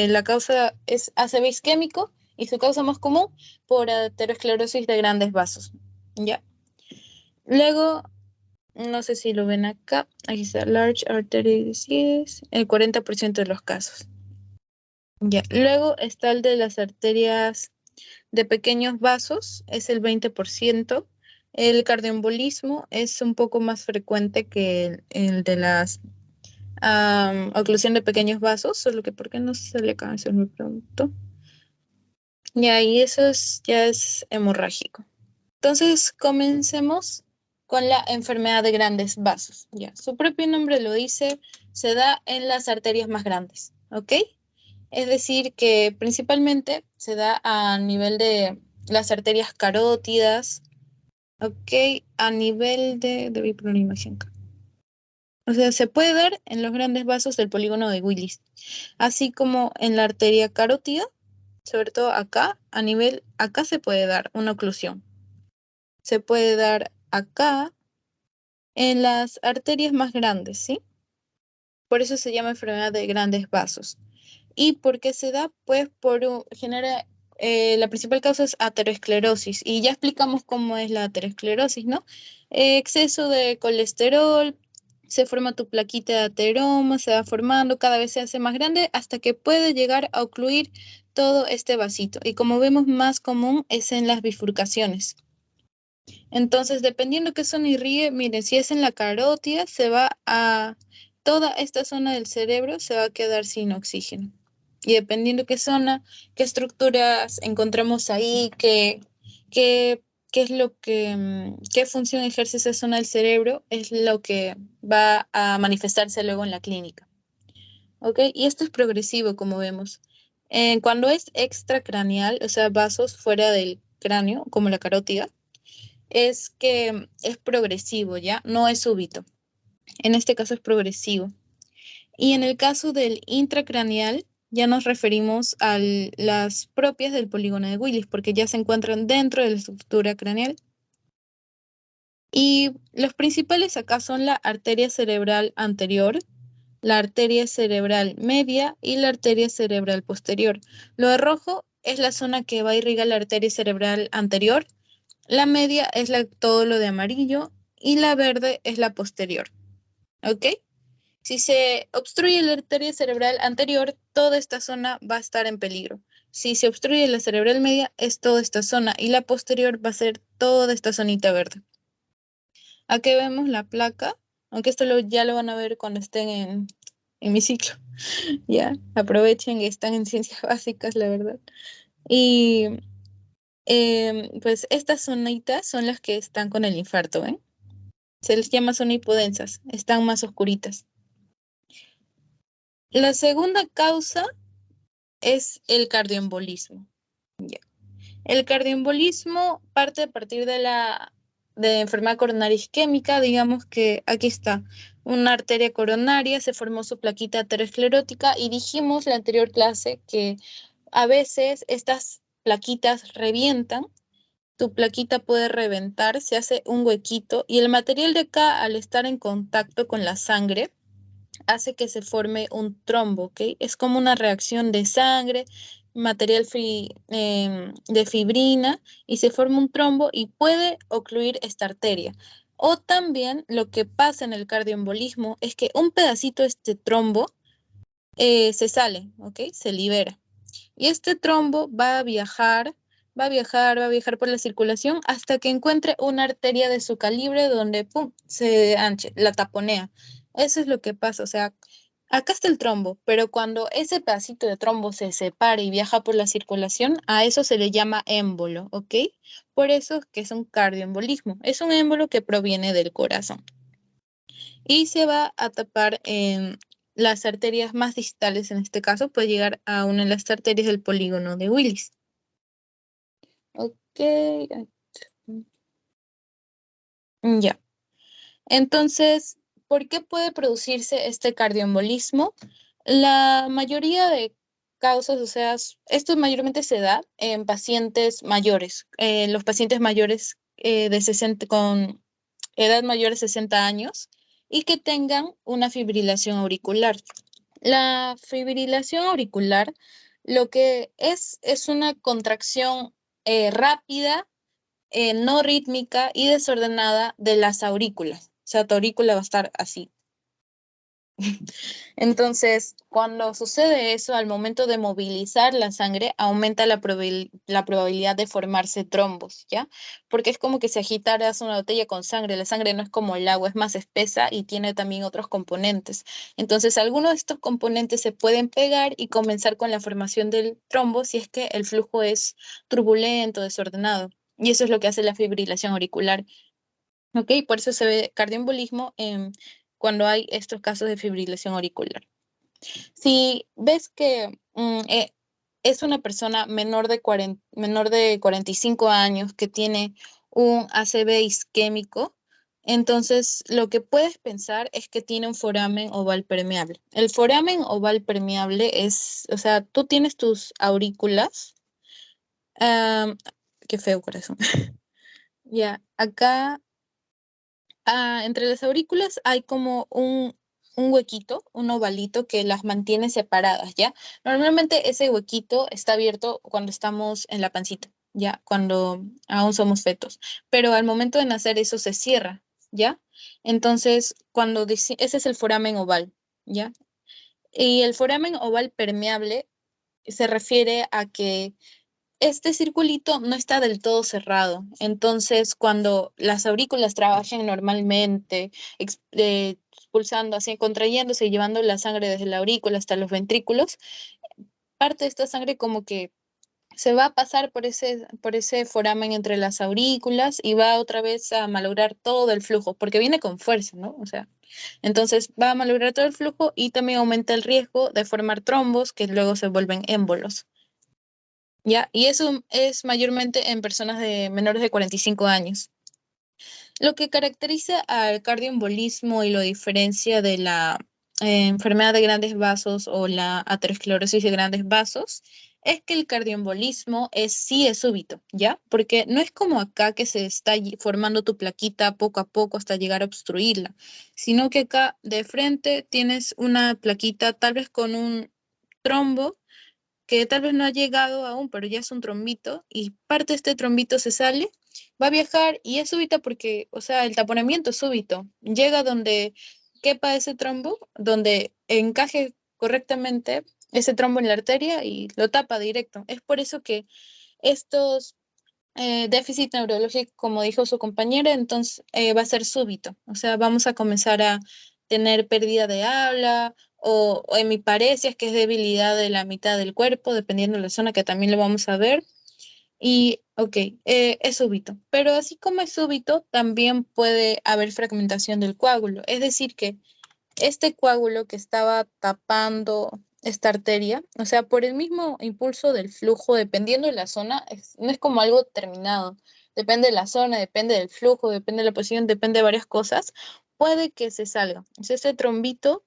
la causa es ACV isquémico y su causa más común por aterosclerosis de grandes vasos. Ya. Luego, no sé si lo ven acá, aquí está Large Artery Disease, el 40% de los casos. Ya. Luego está el de las arterias de pequeños vasos, es el 20%. El cardioembolismo es un poco más frecuente que el de las oclusión de pequeños vasos, solo que ¿por qué no sale cáncer? Me pregunto. Y ahí ya es hemorrágico. Entonces, comencemos con la enfermedad de grandes vasos. Ya, su propio nombre lo dice, se da en las arterias más grandes, ¿ok? Es decir, que principalmente se da a nivel de las arterias carótidas, ¿ok? A nivel debí poner una imagen acá. O sea, se puede dar en los grandes vasos del polígono de Willis, así como en la arteria carótida, sobre todo acá, acá se puede dar una oclusión. Se puede dar acá en las arterias más grandes, ¿sí? Por eso se llama enfermedad de grandes vasos. ¿Y por qué se da? Pues la principal causa es aterosclerosis. Y ya explicamos cómo es la aterosclerosis, ¿no? Exceso de colesterol, se forma tu plaquita de ateroma, se va formando, cada vez se hace más grande hasta que puede llegar a ocluir todo este vasito. Y como vemos, más común es en las bifurcaciones. Entonces, dependiendo qué zona irríe, miren, si es en la carótida, toda esta zona del cerebro se va a quedar sin oxígeno. Y dependiendo qué zona, qué estructuras encontramos ahí, qué es qué función ejerce esa zona del cerebro, es lo que va a manifestarse luego en la clínica. ¿Ok? Y esto es progresivo, como vemos. Cuando es extracraneal, o sea, vasos fuera del cráneo, como la carótida, es que es progresivo, ¿ya? No es súbito. En este caso es progresivo. Y en el caso del intracraneal, ya nos referimos a las propias del polígono de Willis, porque ya se encuentran dentro de la estructura craneal. Y los principales acá son la arteria cerebral anterior, la arteria cerebral media y la arteria cerebral posterior. Lo de rojo es la zona que va a irrigar la arteria cerebral anterior. La media es todo lo de amarillo y la verde es la posterior. ¿Ok? Si se obstruye la arteria cerebral anterior, toda esta zona va a estar en peligro. Si se obstruye la cerebral media, es toda esta zona y la posterior va a ser toda esta zonita verde. Aquí vemos la placa, aunque ya lo van a ver cuando estén en mi ciclo. Ya, aprovechen que están en ciencias básicas, la verdad. Y pues estas zonitas son las que están con el infarto, ¿ven? Se les llama zona hipodensas, están más oscuritas. La segunda causa es el cardioembolismo. Ya. El cardioembolismo parte a partir de enfermedad coronaria isquémica, digamos que aquí está, una arteria coronaria, se formó su plaquita aterosclerótica y dijimos en la anterior clase que a veces estas plaquitas revientan, tu plaquita puede reventar, se hace un huequito y el material de acá, al estar en contacto con la sangre, hace que se forme un trombo, ¿ok? Es como una reacción de sangre, de fibrina, y se forma un trombo y puede ocluir esta arteria. O también lo que pasa en el cardioembolismo es que un pedacito de este trombo se sale, ¿ok? Se libera. Y este trombo va a viajar por la circulación hasta que encuentre una arteria de su calibre donde, pum, se anche, la taponea. Eso es lo que pasa, o sea, acá está el trombo, pero cuando ese pedacito de trombo se separa y viaja por la circulación, a eso se le llama émbolo, ¿ok? Por eso es que es un cardioembolismo. Es un émbolo que proviene del corazón y se va a tapar en las arterias más distales, en este caso, puede llegar a una de las arterias del polígono de Willis. Ok, ya. Entonces, ¿por qué puede producirse este cardioembolismo? La mayoría de causas, o sea, esto mayormente se da en pacientes mayores, los pacientes mayores con edad mayor de 60 años y que tengan una fibrilación auricular. La fibrilación auricular lo que es una contracción rápida, no rítmica y desordenada de las aurículas. O sea, tu aurícula va a estar así. Entonces, cuando sucede eso, al momento de movilizar la sangre, aumenta la probabilidad de formarse trombos, ¿ya? Porque es como que si agitaras una botella con sangre, la sangre no es como el agua, es más espesa y tiene también otros componentes. Entonces, algunos de estos componentes se pueden pegar y comenzar con la formación del trombo si es que el flujo es turbulento, desordenado. Y eso es lo que hace la fibrilación auricular. ¿Ok? Por eso se ve cardioembolismo cuando hay estos casos de fibrilación auricular. Si ves que es una persona menor de 45 años que tiene un ACV isquémico, entonces lo que puedes pensar es que tiene un foramen oval permeable. El foramen oval permeable es, o sea, tú tienes tus aurículas. ah, Qué feo corazón. Ya, acá entre las aurículas hay como un huequito, un ovalito que las mantiene separadas, ¿ya? Normalmente ese huequito está abierto cuando estamos en la pancita, ¿ya? Cuando aún somos fetos. Pero al momento de nacer eso se cierra, ¿ya? Entonces, ese es el foramen oval, ¿ya? Y el foramen oval permeable se refiere a que este circulito no está del todo cerrado. Entonces, cuando las aurículas trabajen normalmente, expulsando, así, contrayéndose y llevando la sangre desde la aurícula hasta los ventrículos, parte de esta sangre como que se va a pasar por ese foramen entre las aurículas y va otra vez a malograr todo el flujo, porque viene con fuerza, ¿no? O sea, entonces va a malograr todo el flujo y también aumenta el riesgo de formar trombos que luego se vuelven émbolos. ¿Ya? Y eso es mayormente en personas de menores de 45 años. Lo que caracteriza al cardioembolismo y lo diferencia de la enfermedad de grandes vasos o la aterosclerosis de grandes vasos es que el cardioembolismo sí es súbito, ¿ya? Porque no es como acá que se está formando tu plaquita poco a poco hasta llegar a obstruirla, sino que acá de frente tienes una plaquita tal vez con un trombo que tal vez no ha llegado aún, pero ya es un trombito y parte de este trombito se sale, va a viajar y es súbita porque, o sea, el taponamiento es súbito. Llega donde quepa ese trombo, donde encaje correctamente ese trombo en la arteria y lo tapa directo. Es por eso que estos déficit neurológico, como dijo su compañera, entonces va a ser súbito. O sea, vamos a comenzar a tener pérdida de habla o hemiparesias, que es debilidad de la mitad del cuerpo, dependiendo de la zona que también lo vamos a ver. Y, ok, es súbito. Pero así como es súbito, también puede haber fragmentación del coágulo. Es decir, que este coágulo que estaba tapando esta arteria, o sea, por el mismo impulso del flujo, dependiendo de la zona, no es como algo terminado. Depende de la zona, depende del flujo, depende de la posición, depende de varias cosas. Puede que se salga. O sea, ese trombito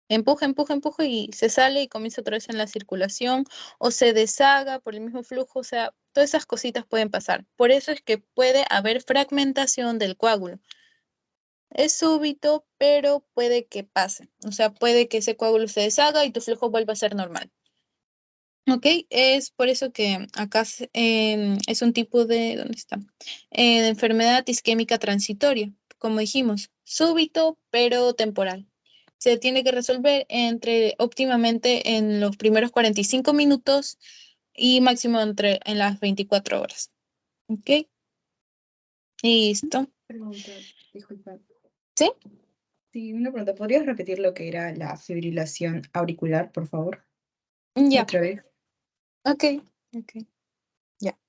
empuja, empuja, empuja y se sale y comienza otra vez en la circulación o se deshaga por el mismo flujo. O sea, todas esas cositas pueden pasar. Por eso es que puede haber fragmentación del coágulo. Es súbito, pero puede que pase. O sea, puede que ese coágulo se deshaga y tu flujo vuelva a ser normal. ¿Ok? Es por eso que acá es un tipo de, ¿dónde está? De enfermedad isquémica transitoria, como dijimos, súbito, pero temporal. Se tiene que resolver óptimamente en los primeros 45 minutos y máximo en las 24 horas. ¿Ok? Listo. Pregunta, disculpa. ¿Sí? Sí, una pregunta. ¿Podrías repetir lo que era la fibrilación auricular, por favor? Ya. Otra vez. Ok. Ok. Ya.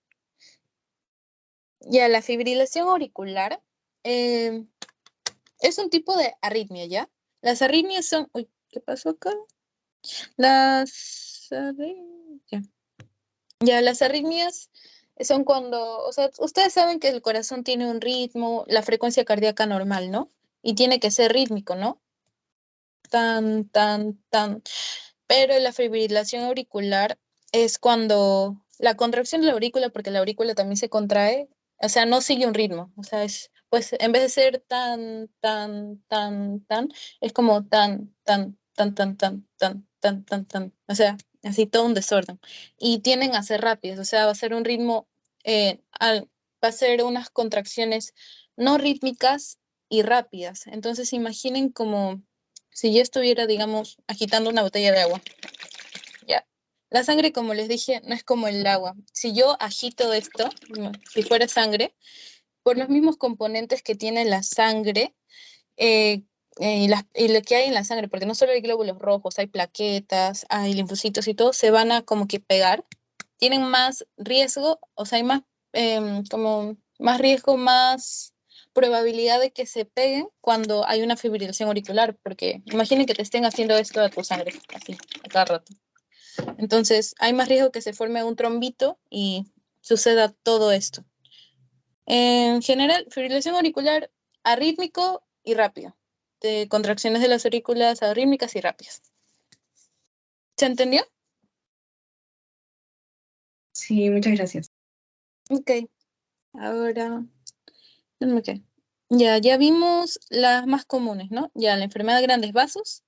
Ya, la fibrilación auricular eh, es un tipo de arritmia, ¿ya? Las arritmias son... Uy, ¿qué pasó acá? Ya. Ya, las arritmias son cuando... O sea, ustedes saben que el corazón tiene un ritmo, la frecuencia cardíaca normal, ¿no? Y tiene que ser rítmico, ¿no? Tan, tan, tan. Pero la fibrilación auricular es cuando la contracción de la aurícula, porque la aurícula también se contrae, o sea, no sigue un ritmo, o sea, pues en vez de ser tan, tan, tan, tan, es como tan, tan, tan, tan, tan, tan, tan, tan, tan, o sea, así todo un desorden. Y tienden a ser rápidas, o sea, va a ser un ritmo, va a ser unas contracciones no rítmicas y rápidas. Entonces, imaginen como Si yo estuviera, digamos, agitando una botella de agua, ya. La sangre, como les dije, no es como el agua. Si yo agito esto, si fuera sangre, por los mismos componentes que tiene la sangre, eh, y lo que hay en la sangre, porque no solo hay glóbulos rojos, hay plaquetas, hay linfocitos y todo, se van a como que pegar, tienen más riesgo, o sea, hay más, como más riesgo, más probabilidad de que se peguen cuando hay una fibrilación auricular, porque imaginen que te estén haciendo esto a tu sangre, así, a cada rato. Entonces, hay más riesgo que se forme un trombito y suceda todo esto. En general, fibrilación auricular arrítmico y rápido, de contracciones de las aurículas arrítmicas y rápidas. ¿Se entendió? Sí, muchas gracias. Ok, ahora, ok. Ya vimos las más comunes, ¿no? Ya la enfermedad de grandes vasos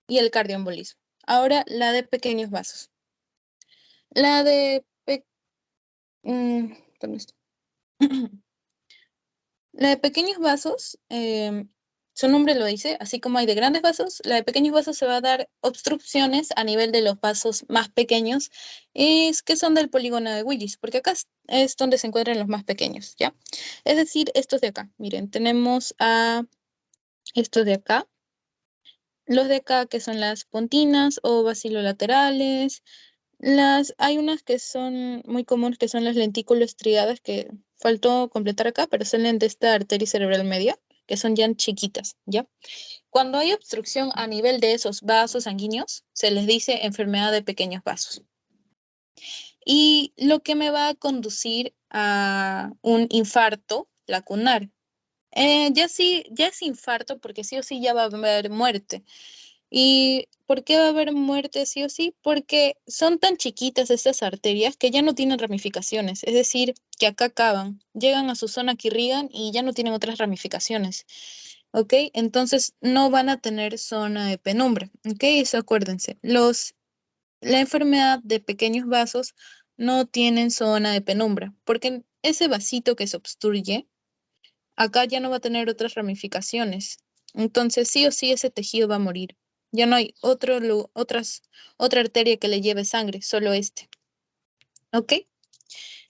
y el cardioembolismo. Ahora la de pequeños vasos. La de... ¿dónde está? La de pequeños vasos, su nombre lo dice, así como hay de grandes vasos, la de pequeños vasos se va a dar obstrucciones a nivel de los vasos más pequeños, que son del polígono de Willis, porque acá es donde se encuentran los más pequeños, ¿ya? Es decir, estos de acá. Miren, tenemos a estos de acá, los de acá que son las pontinas o basilolaterales. Hay unas que son muy comunes, que son las lentículas estriadas, que faltó completar acá, pero salen de esta arteria cerebral media, que son ya chiquitas, ¿ya? Cuando hay obstrucción a nivel de esos vasos sanguíneos, se les dice enfermedad de pequeños vasos. Y lo que me va a conducir a un infarto lacunar. Ya es infarto porque sí o sí ya va a haber muerte. ¿Y por qué va a haber muerte sí o sí? Porque son tan chiquitas estas arterias que ya no tienen ramificaciones, es decir, que acá acaban, llegan a su zona que irrigan y ya no tienen otras ramificaciones, ¿ok? Entonces no van a tener zona de penumbra, ¿ok? Eso acuérdense. La enfermedad de pequeños vasos no tienen zona de penumbra, porque ese vasito que se obstruye, acá ya no va a tener otras ramificaciones. Entonces, sí o sí, ese tejido va a morir. Ya no hay otra arteria que le lleve sangre, solo este. ¿Ok?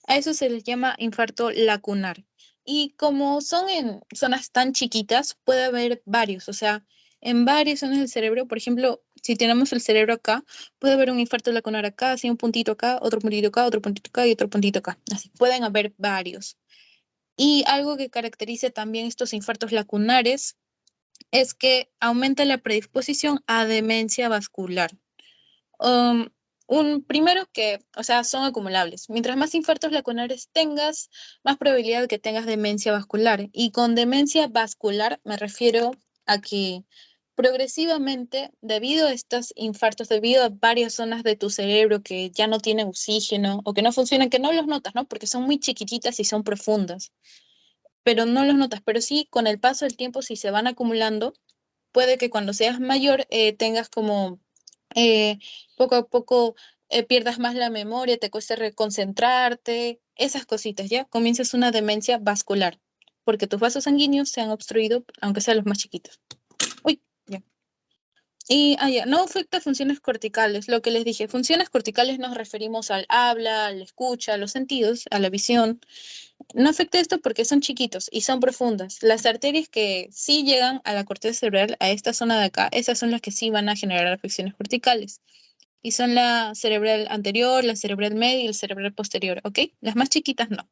A eso se les llama infarto lacunar. Y como son en zonas tan chiquitas, puede haber varios, o sea, en varias zonas del cerebro, por ejemplo, si tenemos el cerebro acá, puede haber un infarto lacunar acá, así un puntito acá, otro puntito acá, otro puntito acá y otro puntito acá. Así, pueden haber varios. Y algo que caracteriza también estos infartos lacunares es que aumenta la predisposición a demencia vascular. Um, Primero que, o sea, son acumulables. Mientras más infartos lacunares tengas, más probabilidad de que tengas demencia vascular. Y con demencia vascular me refiero a que progresivamente, debido a estos infartos, debido a varias zonas de tu cerebro que ya no tienen oxígeno o que no funcionan, que no los notas, ¿no? Porque son muy chiquititas y son profundas, pero no los notas. Pero sí, con el paso del tiempo, si se van acumulando, puede que cuando seas mayor tengas como eh, poco a poco pierdas más la memoria, te cueste reconcentrarte, esas cositas, ¿ya? Comienzas una demencia vascular, porque tus vasos sanguíneos se han obstruido, aunque sean los más chiquitos. Uy, ya. Y ya, no afecta funciones corticales. Lo que les dije, funciones corticales nos referimos al habla, al escucha, a los sentidos, a la visión. No afecta esto porque son chiquitos y son profundas. Las arterias que sí llegan a la corteza cerebral, a esta zona de acá, esas son las que sí van a generar afecciones corticales. Y son la cerebral anterior, la cerebral media y el cerebral posterior, ¿ok? Las más chiquitas no.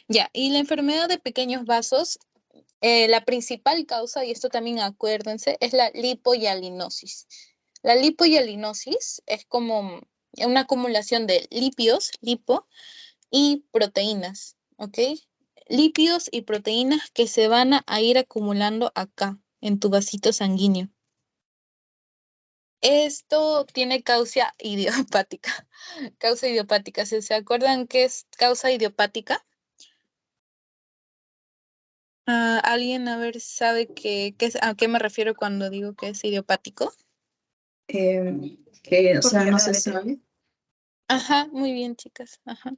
Ya, y la enfermedad de pequeños vasos, la principal causa, y esto también acuérdense, es la lipohialinosis. La lipohialinosis es como una acumulación de lípidos, lipo, y proteínas, ¿ok? Lípidos y proteínas que se van a ir acumulando acá, en tu vasito sanguíneo. Esto tiene causa idiopática. Causa idiopática. ¿Se acuerdan qué es causa idiopática? ¿Alguien a ver sabe a qué me refiero cuando digo que es idiopático? Que, o sea, no se sabe. Ajá, muy bien, chicas. Ajá.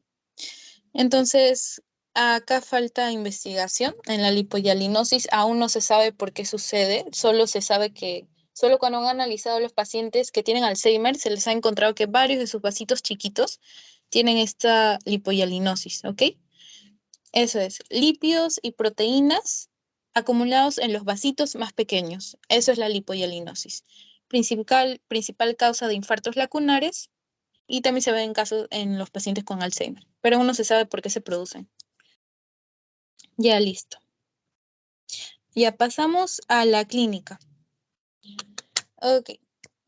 Entonces, acá falta investigación en la lipohialinosis. Aún no se sabe por qué sucede, solo se sabe que Solo cuando han analizado a los pacientes que tienen Alzheimer, se les ha encontrado que varios de sus vasitos chiquitos tienen esta lipohialinosis, ¿ok? Eso es, lípidos y proteínas acumulados en los vasitos más pequeños. Eso es la lipohialinosis. Principal causa de infartos lacunares y también se ve en casos en los pacientes con Alzheimer, pero aún no se sabe por qué se producen. Ya listo. Ya pasamos a la clínica. Ok.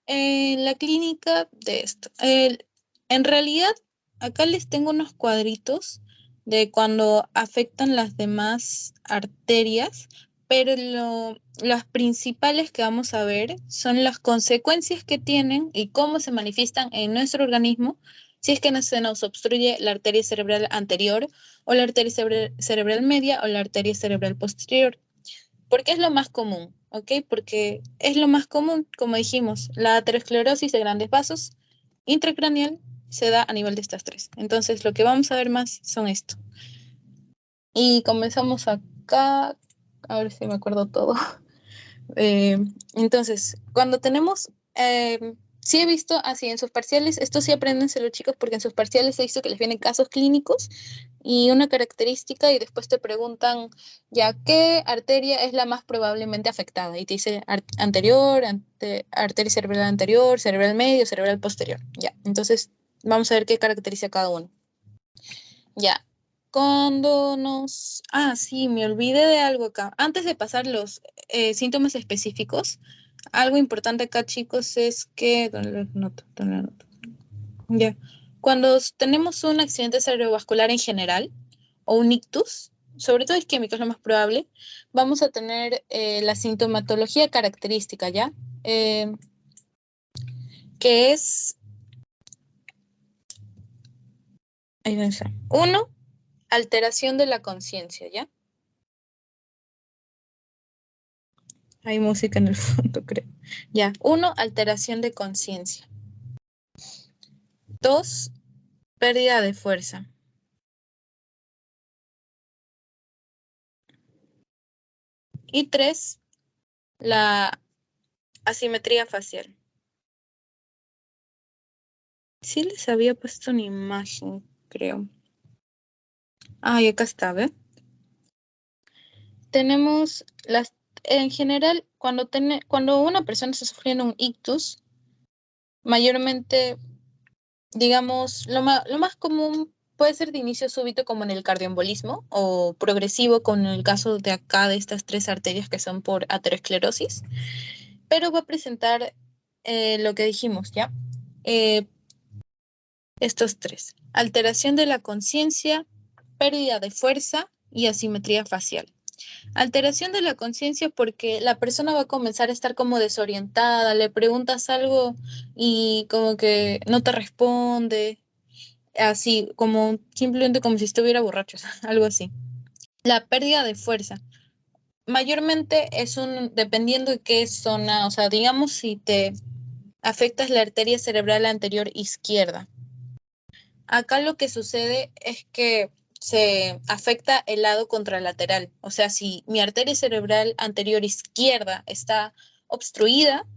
La clínica de esto. En realidad, acá les tengo unos cuadritos de cuando afectan las demás arterias, pero las principales que vamos a ver son las consecuencias que tienen y cómo se manifiestan en nuestro organismo si es que se nos obstruye la arteria cerebral anterior o la arteria cerebral media o la arteria cerebral posterior. ¿Por qué es lo más común? ¿Ok? Porque es lo más común, como dijimos, la aterosclerosis de grandes vasos intracraneal se da a nivel de estas tres. Entonces, lo que vamos a ver más son esto. Y comenzamos acá, a ver si me acuerdo todo. Entonces, cuando tenemos, sí he visto así en sus parciales, esto sí apréndenselo chicos, porque en sus parciales he visto que les vienen casos clínicos y una característica y después te preguntan ya qué arteria es la más probablemente afectada y te dice anterior, arteria cerebral anterior, cerebral medio, cerebral posterior. Ya, entonces vamos a ver qué caracteriza cada uno. Ya, sí, me olvidé de algo acá. Antes de pasar los síntomas específicos, algo importante acá, chicos, es que... ¿Dónde lo anoto? ¿Dónde lo anoto? Ya. Cuando tenemos un accidente cerebrovascular en general, o un ictus, sobre todo isquémico es lo más probable, vamos a tener la sintomatología característica, ¿ya? Que es... Ahí va a ser. Uno, alteración de la conciencia, ¿ya? Hay música en el fondo, creo. Ya. Uno, alteración de conciencia. Dos, pérdida de fuerza. Y tres, la asimetría facial. Sí les había puesto una imagen, creo. Ah, y acá está, ¿ve? Tenemos las... En general, cuando una persona está sufriendo un ictus, mayormente, digamos, lo más común puede ser de inicio súbito como en el cardioembolismo o progresivo con el caso de acá de estas tres arterias que son por aterosclerosis, pero va a presentar lo que dijimos, ¿ya? Eh, estos tres. Alteración de la conciencia, pérdida de fuerza y asimetría facial. Alteración de la conciencia porque la persona va a comenzar a estar como desorientada, le preguntas algo y como que no te responde, así como simplemente como si estuviera borracho, algo así. La pérdida de fuerza. Mayormente dependiendo de qué zona, o sea, digamos si te afectas la arteria cerebral anterior izquierda. Acá lo que sucede es que se afecta el lado contralateral. O sea, si mi arteria cerebral anterior izquierda está obstruida,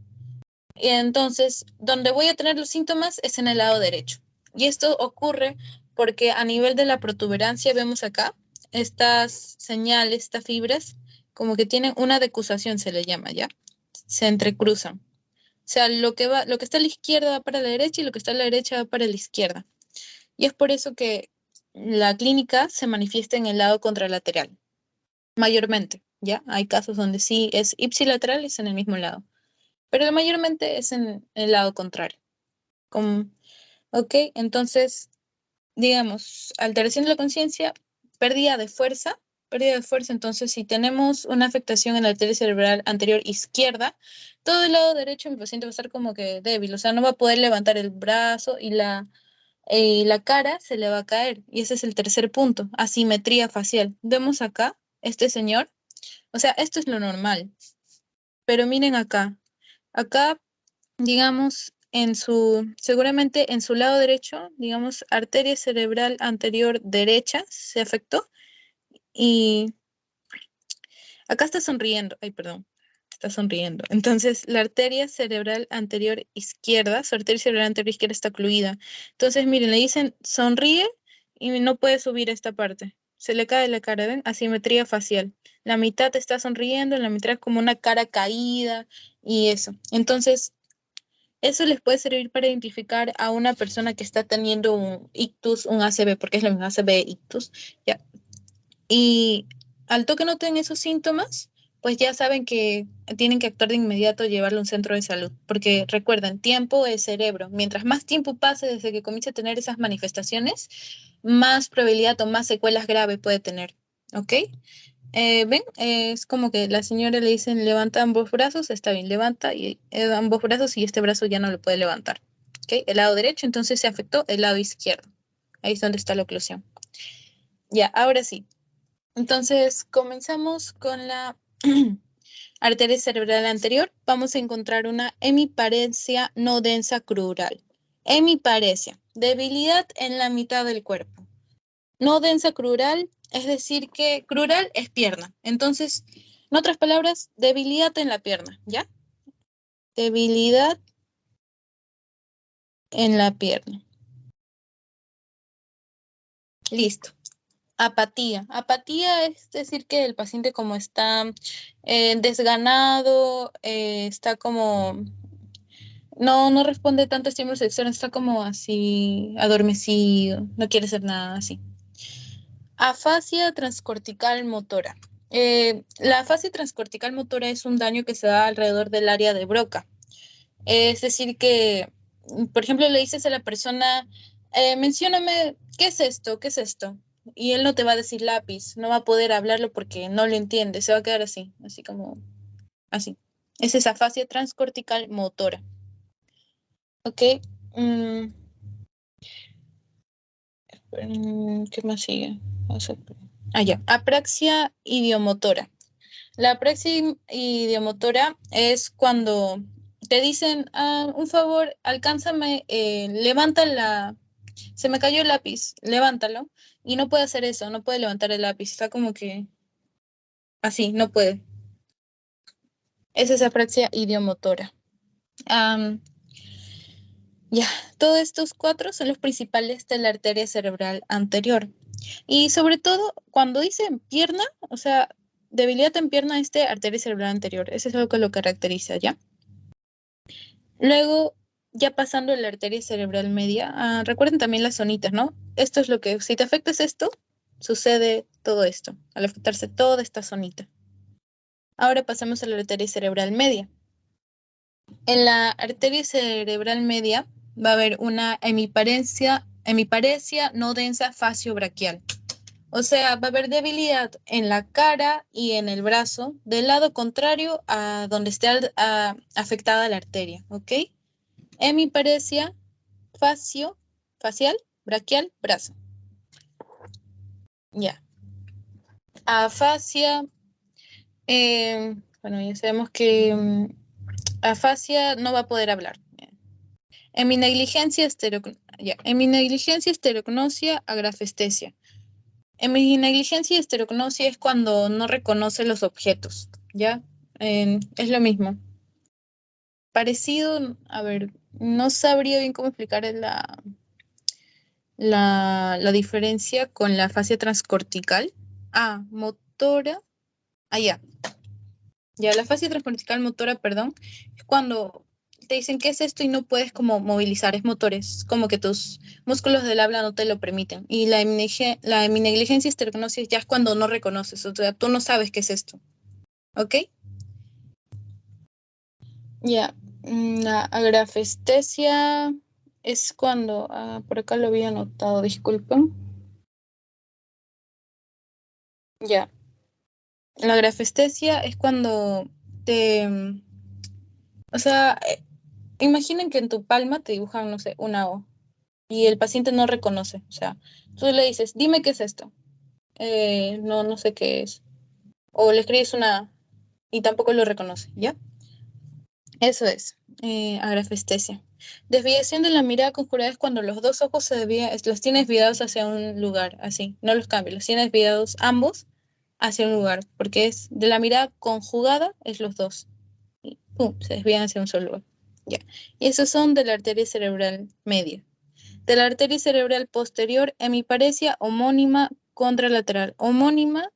entonces donde voy a tener los síntomas es en el lado derecho. Y esto ocurre porque a nivel de la protuberancia vemos acá estas señales, estas fibras, como que tienen una decusación, se le llama, ¿ya? Se entrecruzan. O sea, lo que está a la izquierda va para la derecha y lo que está a la derecha va para la izquierda. Y es por eso que la clínica se manifiesta en el lado contralateral, mayormente, ¿ya? Hay casos donde sí es ipsilateral, es en el mismo lado, pero mayormente es en el lado contrario. ¿Ok? Entonces, digamos, alteración de la conciencia, pérdida de fuerza, entonces si tenemos una afectación en la arteria cerebral anterior izquierda, todo el lado derecho mi paciente va a estar como que débil, o sea, no va a poder levantar el brazo y la cara se le va a caer. Y ese es el tercer punto, asimetría facial. Vemos acá, este señor, o sea, esto es lo normal, pero miren acá, acá, digamos, seguramente en su lado derecho, digamos, arteria cerebral anterior derecha se afectó y acá está sonriendo, ay, perdón. está sonriendo. Entonces, la arteria cerebral anterior izquierda, su arteria cerebral anterior izquierda está ocluida. Entonces, miren, le dicen sonríe y no puede subir esta parte. Se le cae la cara, ¿ven? Asimetría facial. La mitad está sonriendo, la mitad es como una cara caída y eso. Entonces, eso les puede servir para identificar a una persona que está teniendo un ictus, un ACV, porque es lo mismo, ACV, ictus, ¿ya? Y al toque noten esos síntomas, pues ya saben que tienen que actuar de inmediato y llevarlo a un centro de salud, porque recuerden, tiempo es cerebro. Mientras más tiempo pase desde que comience a tener esas manifestaciones, más probabilidad o más secuelas graves puede tener, ¿ok? ¿Ven? Es como que la señora le dicen levanta ambos brazos, está bien, levanta y, ambos brazos y este brazo ya no lo puede levantar, ¿ok? El lado derecho entonces se afectó el lado izquierdo. Ahí es donde está la oclusión. Ya, ahora sí. Entonces, comenzamos con la arteria cerebral anterior. Vamos a encontrar una hemiparesia no densa crural. Hemiparesia, debilidad en la mitad del cuerpo. No densa crural, es decir que crural es pierna. Entonces, en otras palabras, debilidad en la pierna, ¿ya? Debilidad en la pierna. Listo. Apatía. Apatía es decir que el paciente como está desganado, está como, no responde tanto a estímulos externos, está como así adormecido, no quiere hacer nada así. Afasia transcortical motora. La afasia transcortical motora es un daño que se da alrededor del área de Broca. Es decir que, por ejemplo, le dices a la persona, mencióname, ¿qué es esto? ¿Qué es esto? Y él no te va a decir lápiz, no va a poder hablarlo porque no lo entiende, se va a quedar así, así como, así. Es esa afasia transcortical motora. ¿Ok? Mm, ¿Qué más sigue? Ya. Apraxia idiomotora. La apraxia idiomotora es cuando te dicen, un favor, alcánzame, levanta se me cayó el lápiz, levántalo. Y no puede hacer eso, no puede levantar el lápiz, está como que así, no puede. Esa es apraxia idiomotora. Am, ya, todos estos cuatro son los principales de la arteria cerebral anterior. Y sobre todo, cuando dicen pierna, o sea, debilidad en pierna es de arteria cerebral anterior. Eso es lo que lo caracteriza, ¿ya? Luego, ya pasando a la arteria cerebral media, recuerden también las zonitas, ¿no? Esto es lo que, si te afectas esto, sucede todo esto, al afectarse toda esta zonita. Ahora pasamos a la arteria cerebral media. En la arteria cerebral media va a haber una hemiparesia no densa facio-braquial. O sea, va a haber debilidad en la cara y en el brazo del lado contrario a donde esté afectada la arteria, ¿ok? Hemiparesia facial, braquial, brazo. Ya. Afasia, bueno, ya sabemos que afasia no va a poder hablar. En mi negligencia, estereognosia, agrafestesia. En mi negligencia, estereognosia es cuando no reconoce los objetos, ¿ya? Es lo mismo. Parecido, a ver, no sabría bien cómo explicar la diferencia con la fascia transcortical. Motora. Ya. Ya, la fascia transcortical motora, perdón, es cuando te dicen qué es esto y no puedes como movilizar, es motores, como que tus músculos del habla no te lo permiten. Y la heminegligencia esterognosis ya es cuando no reconoces, o sea, tú no sabes qué es esto. ¿Ok? Ya. La agrafestesia es cuando, por acá lo había anotado, disculpen. Ya. La grafestesia es cuando o sea, imaginen que en tu palma te dibujan, no sé, una O y el paciente no reconoce. O sea, tú le dices, dime qué es esto. No sé qué es. O le escribes una A y tampoco lo reconoce, ¿ya? Eso es, agrafestesia. Desviación de la mirada conjurada es cuando los dos ojos los tienes desviados hacia un lugar, así, no los cambias, los tienes desviados ambos hacia un lugar, porque es de la mirada conjugada es los dos. ¡pum!, se desvían hacia un solo lugar. Ya. Y esos son de la arteria cerebral media. De la arteria cerebral posterior, hemiparesia homónima contralateral. Homónima,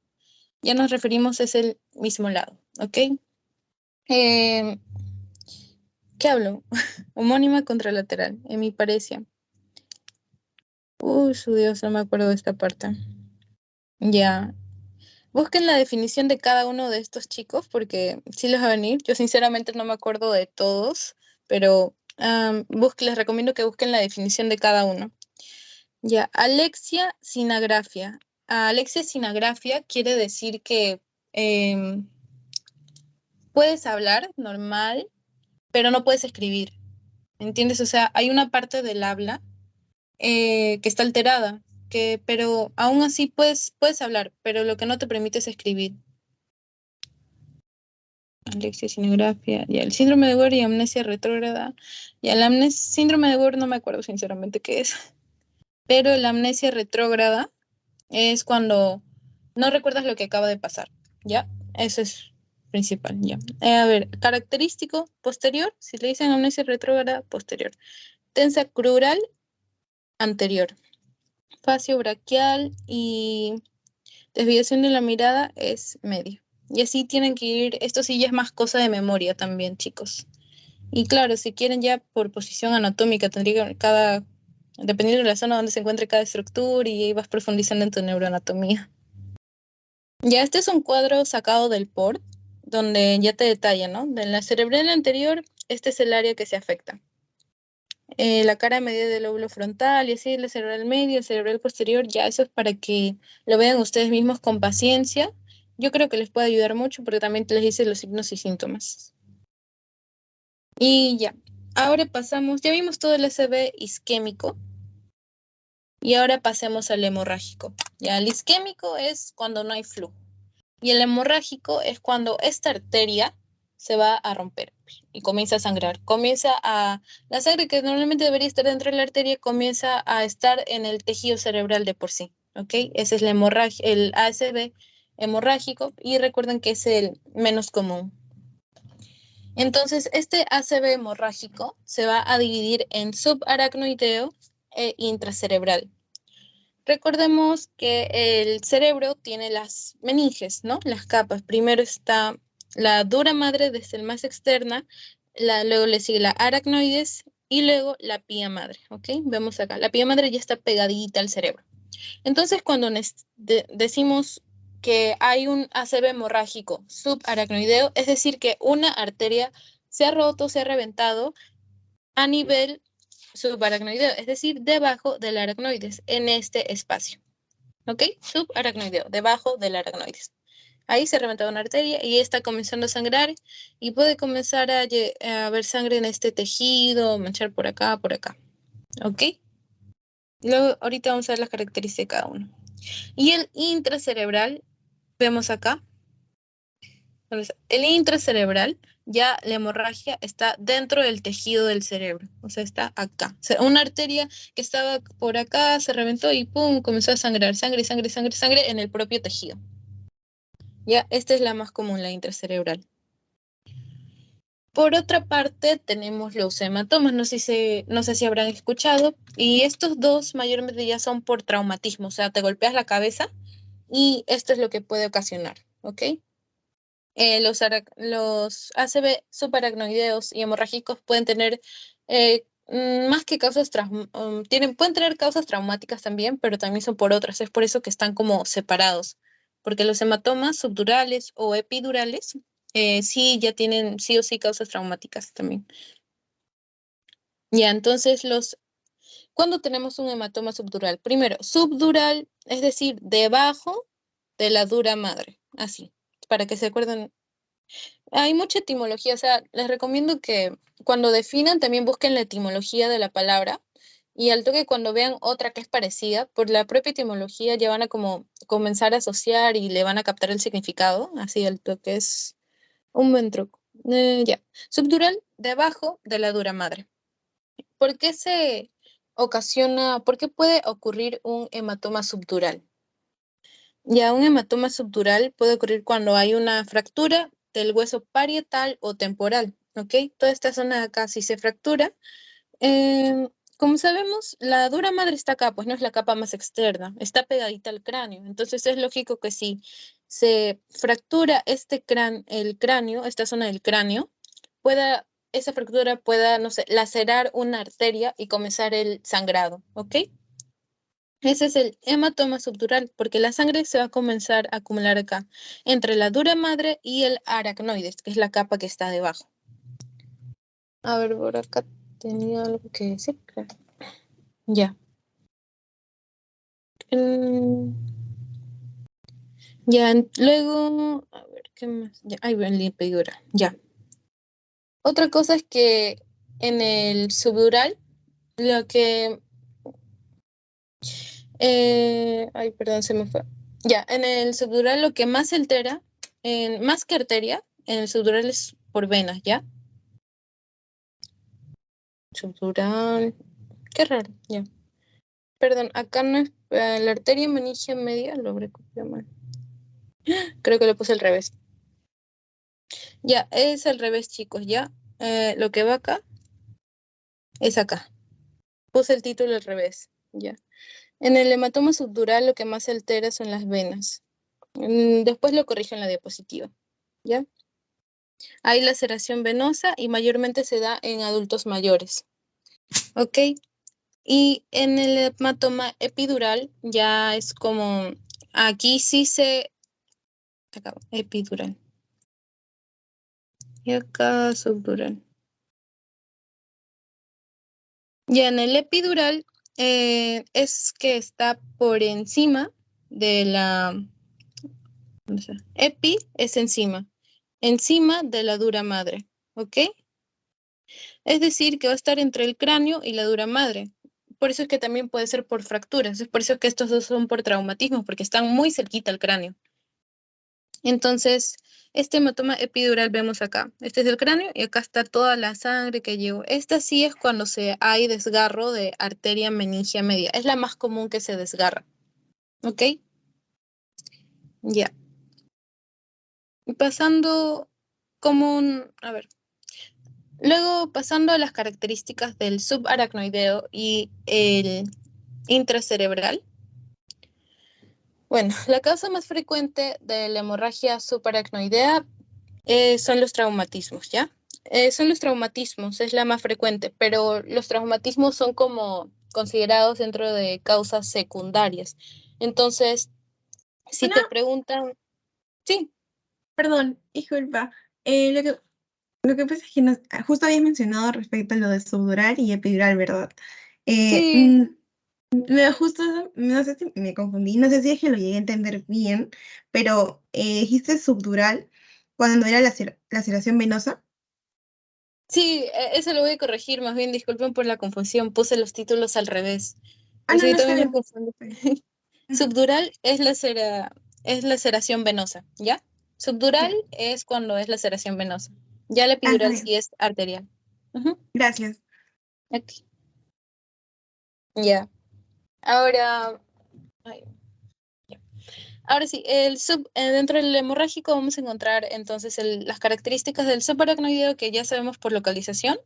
ya nos referimos, es el mismo lado, ¿ok? ¿Qué hablo? Homónima contralateral, hemiparesia. Su Dios, no me acuerdo de esta parte. Ya. Busquen la definición de cada uno de estos chicos porque sí les va a venir. Yo sinceramente no me acuerdo de todos, pero les recomiendo que busquen la definición de cada uno. Ya, alexia sinagrafia. Alexia sinagrafia quiere decir que puedes hablar normal, pero no puedes escribir. ¿Entiendes? O sea, hay una parte del habla que está alterada, pero aún así puedes hablar, pero lo que no te permite es escribir. Alexia sinografia, ya el síndrome de Weber y amnesia retrógrada. Ya el síndrome de Weber no me acuerdo sinceramente qué es, pero la amnesia retrógrada es cuando no recuerdas lo que acaba de pasar, ¿ya? Eso es principal, ya. A ver, característico posterior, si le dicen amnesia retrógrada, posterior. Tensa crural, anterior. Facio braquial y desviación de la mirada es medio. Y así tienen que ir, esto sí ya es más cosa de memoria también, chicos. Y claro, si quieren ya por posición anatómica, tendría dependiendo de la zona donde se encuentre cada estructura y ahí vas profundizando en tu neuroanatomía. Ya este es un cuadro sacado del POR, donde ya te detalla, ¿no? De la cerebral anterior, este es el área que se afecta. La cara media del lóbulo frontal y así el cerebral medio, el cerebral posterior, ya eso es para que lo vean ustedes mismos con paciencia. Yo creo que les puede ayudar mucho porque también les dice los signos y síntomas. Y ya, ahora pasamos, ya vimos todo el SB isquémico y ahora pasemos al hemorrágico. Ya, el isquémico es cuando no hay flujo y el hemorrágico es cuando esta arteria se va a romper y comienza a sangrar. La sangre que normalmente debería estar dentro de la arteria comienza a estar en el tejido cerebral de por sí, ¿ok? Ese es la hemorragia, el ASB hemorrágico y recuerden que es el menos común. Entonces, este ACV hemorrágico se va a dividir en subaracnoideo e intracerebral. Recordemos que el cerebro tiene las meninges, ¿no? Las capas. Primero está la dura madre desde el más externa, luego le sigue la aracnoides y luego la pía madre, ¿ok? Vemos acá, la pía madre ya está pegadita al cerebro. Entonces, cuando decimos que hay un ACV hemorrágico subaracnoideo, es decir, que una arteria se ha roto, se ha reventado a nivel subaracnoideo, es decir, debajo del aracnoides, en este espacio. ¿Ok? Subaracnoideo, debajo del aracnoides. Ahí se ha reventado una arteria y está comenzando a sangrar y puede comenzar a haber sangre en este tejido, manchar por acá, por acá. ¿Ok? Luego, ahorita vamos a ver las características de cada uno. Y el intracerebral, vemos acá. Entonces, el intracerebral, ya la hemorragia está dentro del tejido del cerebro, o sea, está acá. O sea, una arteria que estaba por acá se reventó y ¡pum!, comenzó a sangrar, sangre, sangre, sangre, sangre en el propio tejido. Ya, esta es la más común, la intracerebral. Por otra parte, tenemos los hematomas, no sé si habrán escuchado, y estos dos mayormente ya son por traumatismo, o sea, te golpeas la cabeza y esto es lo que puede ocasionar, ¿ok? Los ACV subaracnoideos y hemorrágicos pueden tener más que pueden tener causas traumáticas también, pero también son por otras. Es por eso que están como separados, porque los hematomas subdurales o epidurales sí ya tienen sí o sí causas traumáticas también. Ya, entonces ¿cuándo tenemos un hematoma subdural? Primero, subdural, es decir, debajo de la dura madre, así, para que se acuerden. Hay mucha etimología, o sea, les recomiendo que cuando definan también busquen la etimología de la palabra y al toque cuando vean otra que es parecida, por la propia etimología ya van a como comenzar a asociar y le van a captar el significado, así al toque es un buen truco. Ya, subdural, debajo de la dura madre. ¿Por qué por qué puede ocurrir un hematoma subdural? Ya, un hematoma subdural puede ocurrir cuando hay una fractura del hueso parietal o temporal. ¿ok? Toda esta zona de acá, si se fractura, como sabemos, la dura madre está acá, pues no es la capa más externa, está pegadita al cráneo. Entonces es lógico que si se fractura el cráneo, esta zona del cráneo, esa fractura pueda, no sé, lacerar una arteria y comenzar el sangrado, ¿ok? Ese es el hematoma subdural, porque la sangre se va a comenzar a acumular acá, entre la dura madre y el aracnoides, que es la capa que está debajo. A ver, por acá tenía algo que decir, creo. Ya. Ya, luego, a ver, ¿qué más? Ya, ahí veo la epidural, ya. Otra cosa es que en el subdural, lo que, ay, perdón, se me fue. Ya, en el subdural lo que más se altera, más que arteria, en el subdural es por venas, ¿ya? Subdural, qué raro, ya. Perdón, acá no es la arteria meningia media, lo habré copiado mal. Creo que lo puse al revés. Ya, es al revés, chicos, ya. Lo que va acá es acá. Puse el título al revés, ya. En el hematoma subdural lo que más se altera son las venas. Después lo corrijo en la diapositiva, ¿ya? Hay laceración venosa y mayormente se da en adultos mayores, ¿ok? Y en el hematoma epidural ya es como, aquí sí se, acá, epidural. Y acá subdural. Ya en el epidural es que está por encima de la, no sé, epi es encima de la dura madre, ¿ok? Es decir, que va a estar entre el cráneo y la dura madre. Por eso es que también puede ser por fracturas, es por eso que estos dos son por traumatismo, porque están muy cerquita al cráneo. Entonces, este hematoma epidural vemos acá. Este es el cráneo y acá está toda la sangre que llegó. Esta sí es cuando hay desgarro de arteria meningia media. Es la más común que se desgarra. ¿Ok? Ya. Pasando a ver. Luego, pasando a las características del subaracnoideo y el intracerebral. Bueno, la causa más frecuente de la hemorragia subaracnoidea son los traumatismos, ¿ya? Son los traumatismos, es la más frecuente, pero los traumatismos son como considerados dentro de causas secundarias. Entonces, si te Una, preguntan, sí, perdón, disculpa. Lo que pasa es que justo habías mencionado respecto a lo de subdural y epidural, ¿verdad? Eh, sí, mm, justo, no sé si me confundí, no sé si es que lo llegué a entender bien, pero dijiste subdural cuando era laceración venosa. sí, eso lo voy a corregir, más bien disculpen por la confusión, puse los títulos al revés. Ah, Pues no, sí, no está también me bien. confundí. Está bien. Ujú. Subdural es es laceración venosa, ¿ya? Subdural Ya. es cuando es laceración venosa. Ya la Ah, está epidural bien. sí es arterial. Ujú, Gracias. aquí. Ya. Ahora, ay, ya. Ahora sí, dentro del hemorrágico vamos a encontrar entonces las características del subaracnoideo que ya sabemos por localización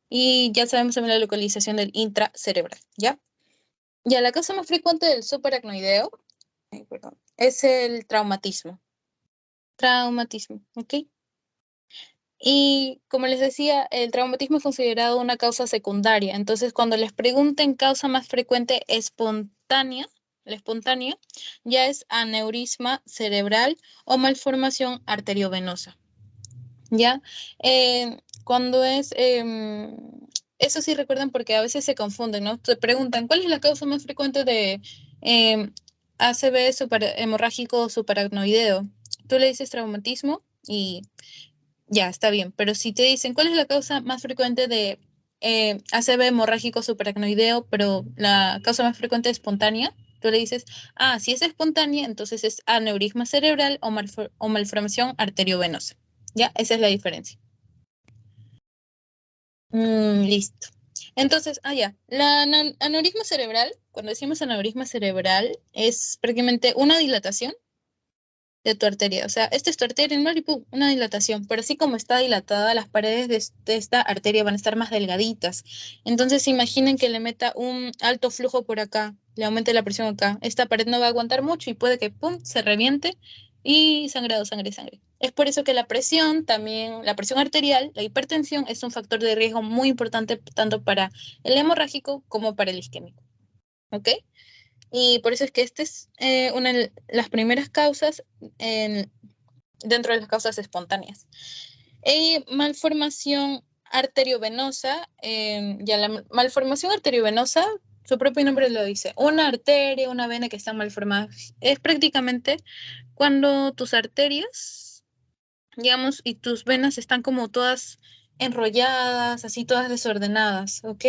y ya sabemos también la localización del intracerebral, ¿ya? Ya, la causa más frecuente del subaracnoideo, ay, perdón, es el traumatismo. Traumatismo, ¿ok? Y como les decía, el traumatismo es considerado una causa secundaria. Entonces, cuando les pregunten causa más frecuente espontánea, la espontánea, ya es aneurisma cerebral o malformación arteriovenosa. ¿Ya? Cuando eso sí recuerdan porque a veces se confunden, ¿no? Te preguntan, ¿cuál es la causa más frecuente de ACV hemorrágico o subaracnoideo? Tú le dices traumatismo y ya, está bien, pero si te dicen cuál es la causa más frecuente de ACV hemorrágico subaracnoideo, pero la causa más frecuente es espontánea, tú le dices, ah, si es espontánea, entonces es aneurisma cerebral o malformación arteriovenosa. Ya, esa es la diferencia. Listo. Entonces, ya, aneurisma cerebral, cuando decimos aneurisma cerebral, es prácticamente una dilatación de tu arteria. O sea, esta es tu arteria normal y ¡pum! Una dilatación. Pero así como está dilatada, las paredes de esta arteria van a estar más delgaditas. Entonces imaginen que le meta un alto flujo por acá, le aumente la presión acá. Esta pared no va a aguantar mucho y puede que ¡pum! Se reviente y sangrado, sangre, sangre. Es por eso que la presión también, la presión arterial, la hipertensión es un factor de riesgo muy importante tanto para el hemorrágico como para el isquémico. ¿Ok? Y por eso es que esta es una de las primeras causas dentro de las causas espontáneas. Malformación arteriovenosa, ya la malformación arteriovenosa, su propio nombre lo dice, una arteria, una vena que están malformadas. Es prácticamente cuando tus arterias, digamos, y tus venas están como todas enrolladas, así todas desordenadas, ¿ok?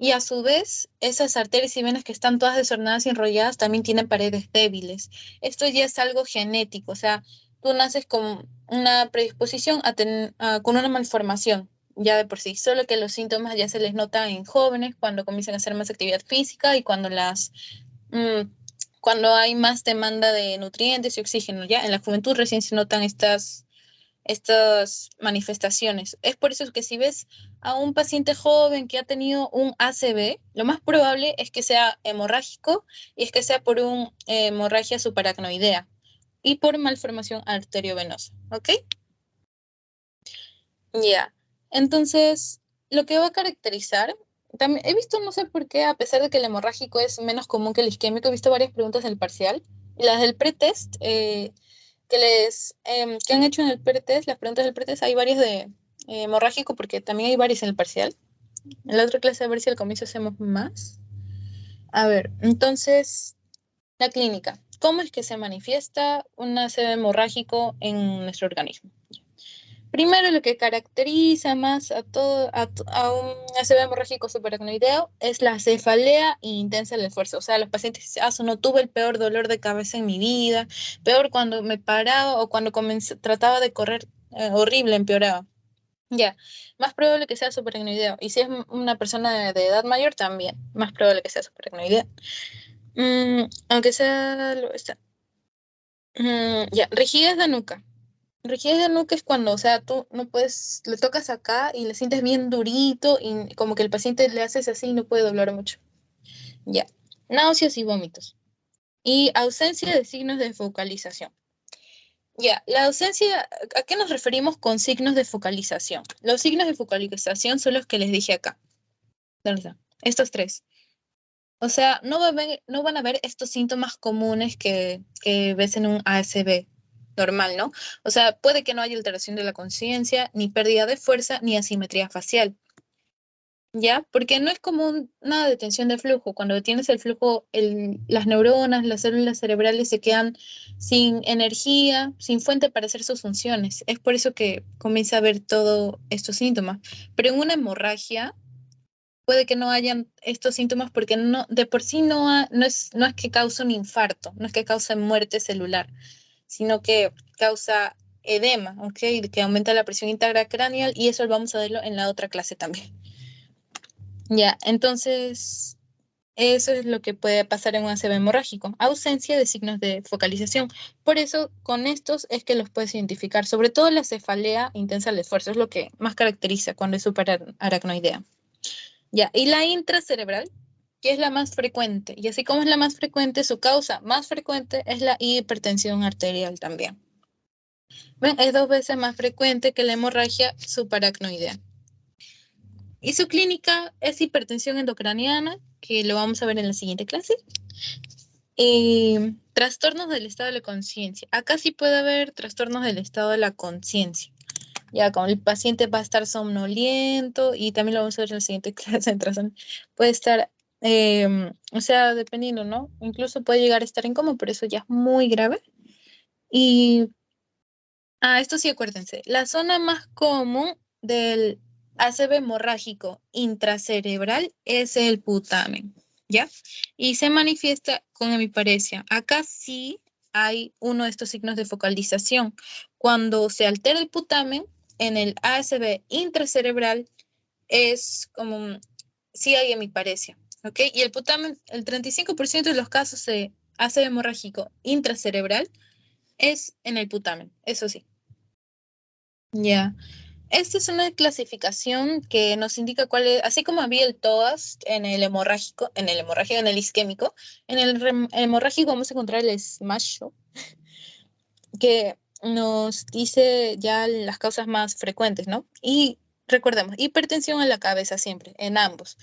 Y a su vez, esas arterias y venas que están todas desordenadas y enrolladas también tienen paredes débiles. Esto ya es algo genético, o sea, tú naces con una predisposición con una malformación ya de por sí, solo que los síntomas ya se les notan en jóvenes cuando comienzan a hacer más actividad física y mm, cuando hay más demanda de nutrientes y oxígeno, ya en la juventud recién se notan estas manifestaciones. Es por eso que si ves a un paciente joven que ha tenido un ACV, lo más probable es que sea hemorrágico y es que sea por una hemorragia subaracnoidea y por malformación arteriovenosa, ¿ok? Ya. Entonces, lo que va a caracterizar, también he visto, no sé por qué, a pesar de que el hemorrágico es menos común que el isquémico, he visto varias preguntas del parcial. Y las del pretest, que han hecho en el pretest, las preguntas del pretest, hay varias de hemorrágico, porque también hay varias en el parcial. En la otra clase, a ver si al comienzo hacemos más. A ver, entonces, la clínica. ¿Cómo es que se manifiesta un ACV hemorrágico en nuestro organismo? Primero, lo que caracteriza más a un ACV hemorrágico subaracnoideo es la cefalea intensa del esfuerzo. O sea, los pacientes dicen, no tuve el peor dolor de cabeza en mi vida, peor cuando me paraba o cuando trataba de correr, horrible, empeoraba. Ya, más probable que sea subaracnoideo. Y si es una persona de edad mayor, también, más probable que sea subaracnoideo. Aunque sea, ya, rigidez de nuca. Rigidez de nuca es cuando, o sea, tú no puedes, le tocas acá y le sientes bien durito y como que el paciente le haces así y no puede doblar mucho. Ya. Náuseas y vómitos. Y ausencia de signos de focalización. Ya, la ausencia, ¿a qué nos referimos con signos de focalización? Los signos de focalización son los que les dije acá. ¿Dónde están? Estos tres. O sea, no van a ver estos síntomas comunes que ves en un ASB normal, ¿no? O sea, puede que no haya alteración de la conciencia, ni pérdida de fuerza, ni asimetría facial, ¿ya? Porque no es como una detención de flujo. Cuando detienes el flujo, las neuronas, las células cerebrales se quedan sin energía, sin fuente para hacer sus funciones. Es por eso que comienza a ver todos estos síntomas. Pero en una hemorragia puede que no hayan estos síntomas porque no, de por sí no es que cause un infarto, no es que cause muerte celular, sino que causa edema, ¿ok? Que aumenta la presión intracraneal y eso lo vamos a verlo en la otra clase también. Ya, entonces eso es lo que puede pasar en un ACV hemorrágico, ausencia de signos de focalización. Por eso, con estos es que los puedes identificar, sobre todo la cefalea intensa al esfuerzo, es lo que más caracteriza cuando es superaracnoidea. Ya, y la intracerebral, que es la más frecuente, y así como es la más frecuente, su causa más frecuente es la hipertensión arterial también. ¿Ven? Es 2 veces más frecuente que la hemorragia subaracnoidea. Y su clínica es hipertensión endocraniana, que lo vamos a ver en la siguiente clase. Y trastornos del estado de la conciencia. Acá sí puede haber trastornos del estado de la conciencia. Ya, como el paciente va a estar somnoliento y también lo vamos a ver en la siguiente clase de trastorno. Puede estar, o sea, dependiendo, ¿no? Incluso puede llegar a estar en coma, pero eso ya es muy grave. Y, esto sí, acuérdense, la zona más común del ACV hemorrágico intracerebral es el putamen, ¿ya? Y se manifiesta con hemiparesia. Acá sí hay uno de estos signos de focalización. Cuando se altera el putamen, en el ASB intracerebral es como, sí hay hemiparesia, ¿ok? Y el putamen, el 35% de los casos de ACV hemorrágico intracerebral es en el putamen, eso sí. Ya. Esta es una clasificación que nos indica cuál es, así como había el TOAS en el isquémico, en el hemorrágico vamos a encontrar el SMASH, que nos dice ya las causas más frecuentes, ¿no? Y recordemos, hipertensión a la cabeza siempre, en ambos.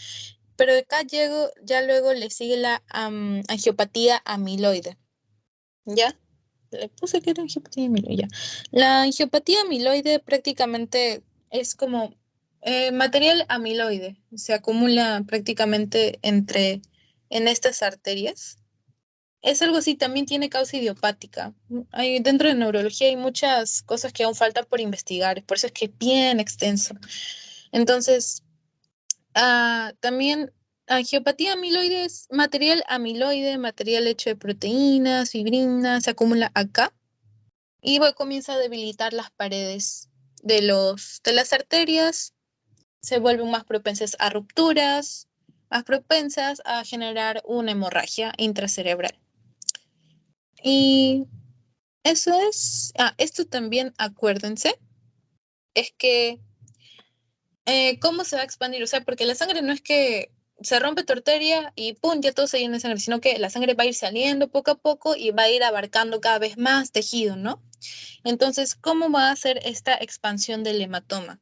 Pero acá ya luego le sigue la angiopatía amiloide, ¿ya? Le puse que era angiopatía amiloide, ya. La angiopatía amiloide prácticamente es como material amiloide, se acumula prácticamente en estas arterias. Es algo así, también tiene causa idiopática. Dentro de neurología hay muchas cosas que aún faltan por investigar, por eso es que es bien extenso. Entonces, también angiopatía amiloide es material amiloide, material hecho de proteínas, fibrinas, se acumula acá y comienza a debilitar las paredes de las arterias, se vuelven más propensas a rupturas, más propensas a generar una hemorragia intracerebral. Y eso es, esto también acuérdense, es que cómo se va a expandir, o sea, porque la sangre no es que se rompe tu arteria y pum, ya todo se llena de sangre, sino que la sangre va a ir saliendo poco a poco y va a ir abarcando cada vez más tejido, ¿no? Entonces, ¿cómo va a ser esta expansión del hematoma?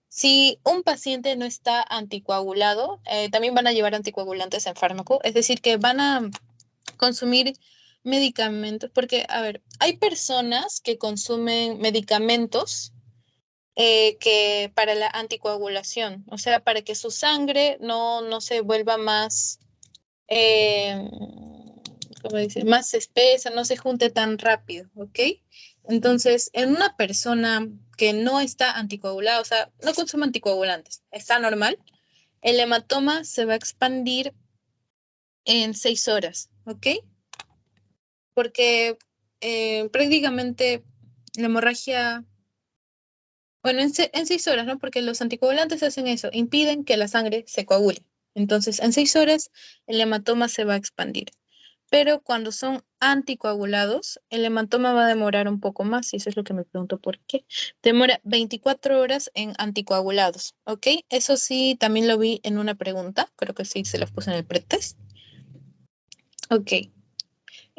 Si un paciente no está anticoagulado, también van a llevar anticoagulantes en fármaco, es decir, que van a consumir medicamentos, porque, a ver, hay personas que consumen medicamentos que para la anticoagulación, o sea, para que su sangre no se vuelva más, eh, ¿cómo decir? Más espesa, no se junte tan rápido, ¿ok? Entonces, en una persona que no está anticoagulada, o sea, no consume anticoagulantes, está normal, el hematoma se va a expandir en 6 horas, ¿ok? Porque prácticamente la hemorragia, bueno, en 6 horas, ¿no? Porque los anticoagulantes hacen eso, impiden que la sangre se coagule. Entonces, en 6 horas el hematoma se va a expandir. Pero cuando son anticoagulados, el hematoma va a demorar un poco más, y eso es lo que me pregunto por qué. Demora 24 horas en anticoagulados, ¿ok? Eso sí, también lo vi en una pregunta, creo que sí se los puse en el pretest. Ok.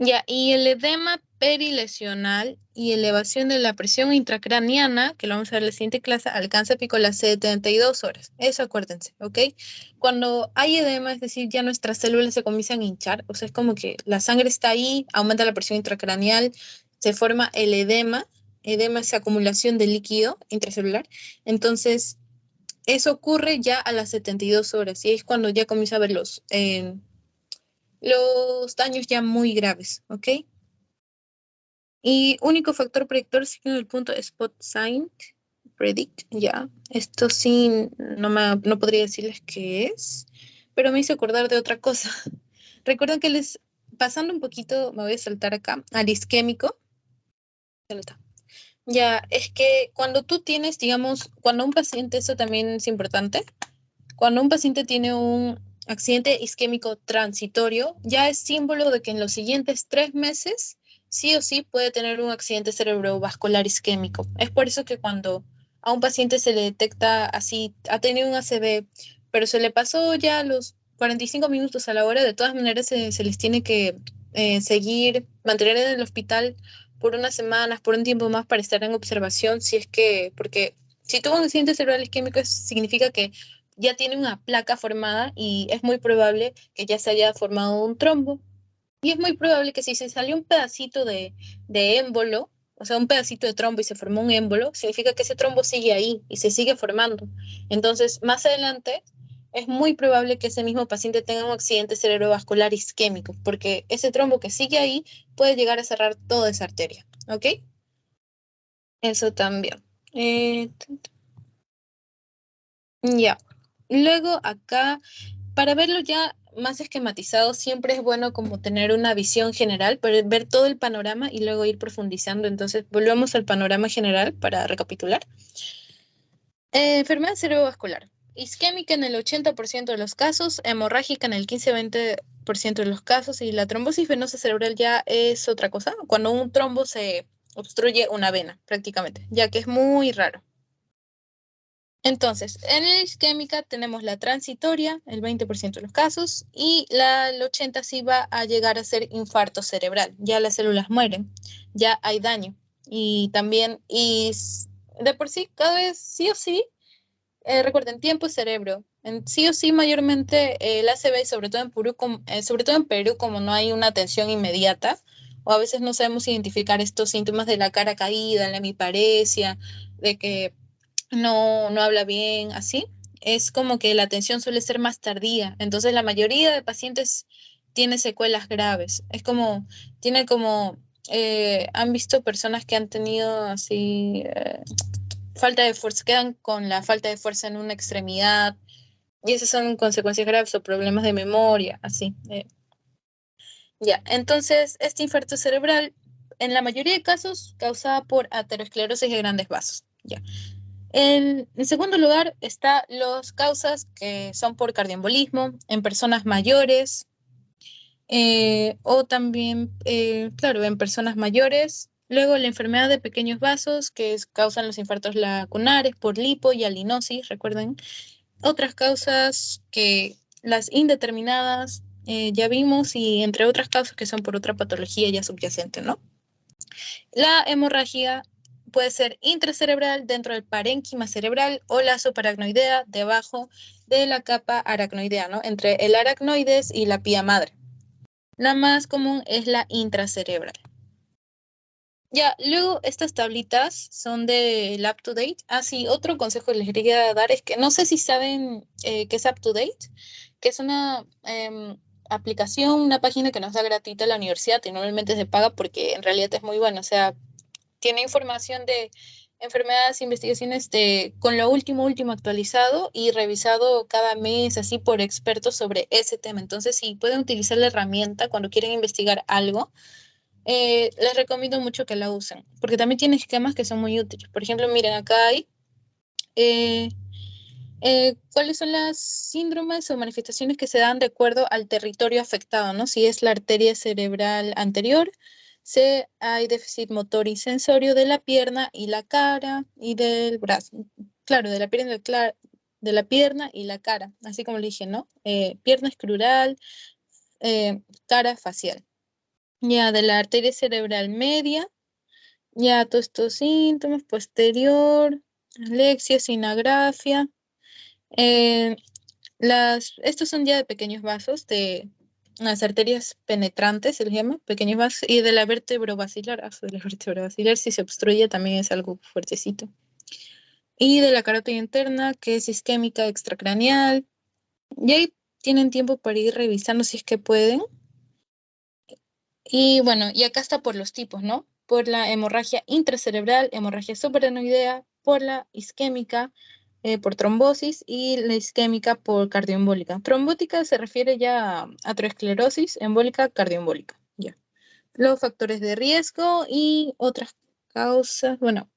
Ya, y el edema perilesional y elevación de la presión intracraniana, que lo vamos a ver en la siguiente clase, alcanza pico las 72 horas. Eso acuérdense, ¿ok? Cuando hay edema, es decir, ya nuestras células se comienzan a hinchar, o sea, es como que la sangre está ahí, aumenta la presión intracraneal, se forma el edema. Edema es acumulación de líquido intracelular. Entonces, eso ocurre ya a las 72 horas y es cuando ya comienza a ver los daños ya muy graves, ¿ok? Y único factor predictor signo del punto spot sign predict, ya. Esto sí no podría decirles qué es, pero me hizo acordar de otra cosa. Recuerden que pasando un poquito, me voy a saltar acá, al isquémico. Salta. Ya, es que cuando tú tienes, digamos, cuando un paciente, eso también es importante, cuando un paciente tiene un accidente isquémico transitorio, ya es símbolo de que en los siguientes 3 meses sí o sí puede tener un accidente cerebrovascular isquémico. Es por eso que cuando a un paciente se le detecta así, ha tenido un ACV, pero se le pasó ya los 45 minutos a la hora, de todas maneras se les tiene que seguir, mantener en el hospital por unas semanas, por un tiempo más para estar en observación, si es que, porque si tuvo un accidente cerebral isquémico, significa que ya tiene una placa formada y es muy probable que ya se haya formado un trombo. Y es muy probable que si se salió un pedacito de émbolo, o sea, un pedacito de trombo y se formó un émbolo, significa que ese trombo sigue ahí y se sigue formando. Entonces, más adelante, es muy probable que ese mismo paciente tenga un accidente cerebrovascular isquémico, porque ese trombo que sigue ahí puede llegar a cerrar toda esa arteria. ¿Ok? Eso también. Eh, ya. Luego acá, para verlo ya más esquematizado, siempre es bueno como tener una visión general, pero ver todo el panorama y luego ir profundizando. Entonces, volvemos al panorama general para recapitular. Enfermedad cerebrovascular. Isquémica en el 80% de los casos, hemorrágica en el 15-20% de los casos, y la trombosis venosa cerebral ya es otra cosa. Cuando un trombo se obstruye una vena prácticamente, ya que es muy raro. Entonces, en la isquémica tenemos la transitoria, el 20% de los casos, y el 80% sí va a llegar a ser infarto cerebral. Ya las células mueren, ya hay daño. Y también, de por sí, cada vez sí o sí, recuerden, tiempo y cerebro. Sí o sí, mayormente el ACV, sobre todo en Perú, como no hay una atención inmediata, o a veces no sabemos identificar estos síntomas de la cara caída, la hemiparesia, de que no habla bien, así, es como que la atención suele ser más tardía. Entonces, la mayoría de pacientes tiene secuelas graves. Es como, tiene como, han visto personas que han tenido así falta de fuerza, quedan con la falta de fuerza en una extremidad, y esas son consecuencias graves o problemas de memoria, así. Ya, entonces, este infarto cerebral, en la mayoría de casos, causada por aterosclerosis de grandes vasos. Ya. En segundo lugar, está las causas que son por cardioembolismo en personas mayores, o también, claro, en personas mayores. Luego, la enfermedad de pequeños vasos que causan los infartos lacunares por lipo y alinosis, recuerden. Otras causas que las indeterminadas, ya vimos, y entre otras causas que son por otra patología ya subyacente, ¿no? La hemorragia puede ser intracerebral dentro del parénquima cerebral o la subaracnoidea debajo de la capa aracnoidea, ¿no? Entre el aracnoides y la pía madre. La más común es la intracerebral. Ya, luego estas tablitas son del UpToDate. Ah, sí, otro consejo que les quería dar es que no sé si saben qué es UpToDate, que es una aplicación, una página que nos da gratuita la universidad y normalmente se paga porque en realidad es muy buena. O sea, tiene información de enfermedades, investigaciones con lo último actualizado y revisado cada mes así por expertos sobre ese tema. Entonces, si pueden utilizar la herramienta cuando quieren investigar algo, les recomiendo mucho que la usen, porque también tiene esquemas que son muy útiles. Por ejemplo, miren, acá hay eh, cuáles son las síndromes o manifestaciones que se dan de acuerdo al territorio afectado, ¿no? Si es la arteria cerebral anterior, si hay déficit motor y sensorio de la pierna y la cara y del brazo. Claro, de la pierna y la cara, así como le dije, ¿no? Pierna escrural, cara facial. Ya de la arteria cerebral media, ya todos estos síntomas, posterior, alexia, sinagrafia. Eh, estos son ya de pequeños vasos, de las arterias penetrantes, se les llama, pequeños vasos, y de la vértebro-basilar, de la vértebro-basilar, si se obstruye también es algo fuertecito. Y de la carótida interna, que es isquémica extracraneal, y ahí tienen tiempo para ir revisando si es que pueden. Y bueno, y acá está por los tipos, ¿no? Por la hemorragia intracerebral, hemorragia subaracnoidea, por la isquémica, por trombosis, y la isquémica por cardioembólica. Trombótica se refiere ya a aterosclerosis, embólica, cardioembólica. Ya. Los factores de riesgo y otras causas, bueno,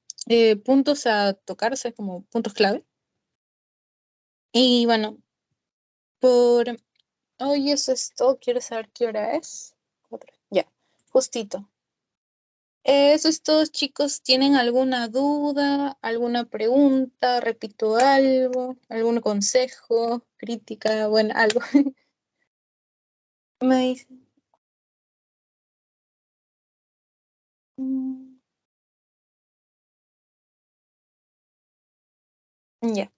puntos a tocarse como puntos clave. Y bueno, por hoy eso es todo. Quiero saber qué hora es. Ya, justito. Eso es todo, chicos. ¿Tienen alguna duda, alguna pregunta? ¿Repito algo? ¿Algún consejo, crítica? Bueno, algo. Me dicen. Mm, ya.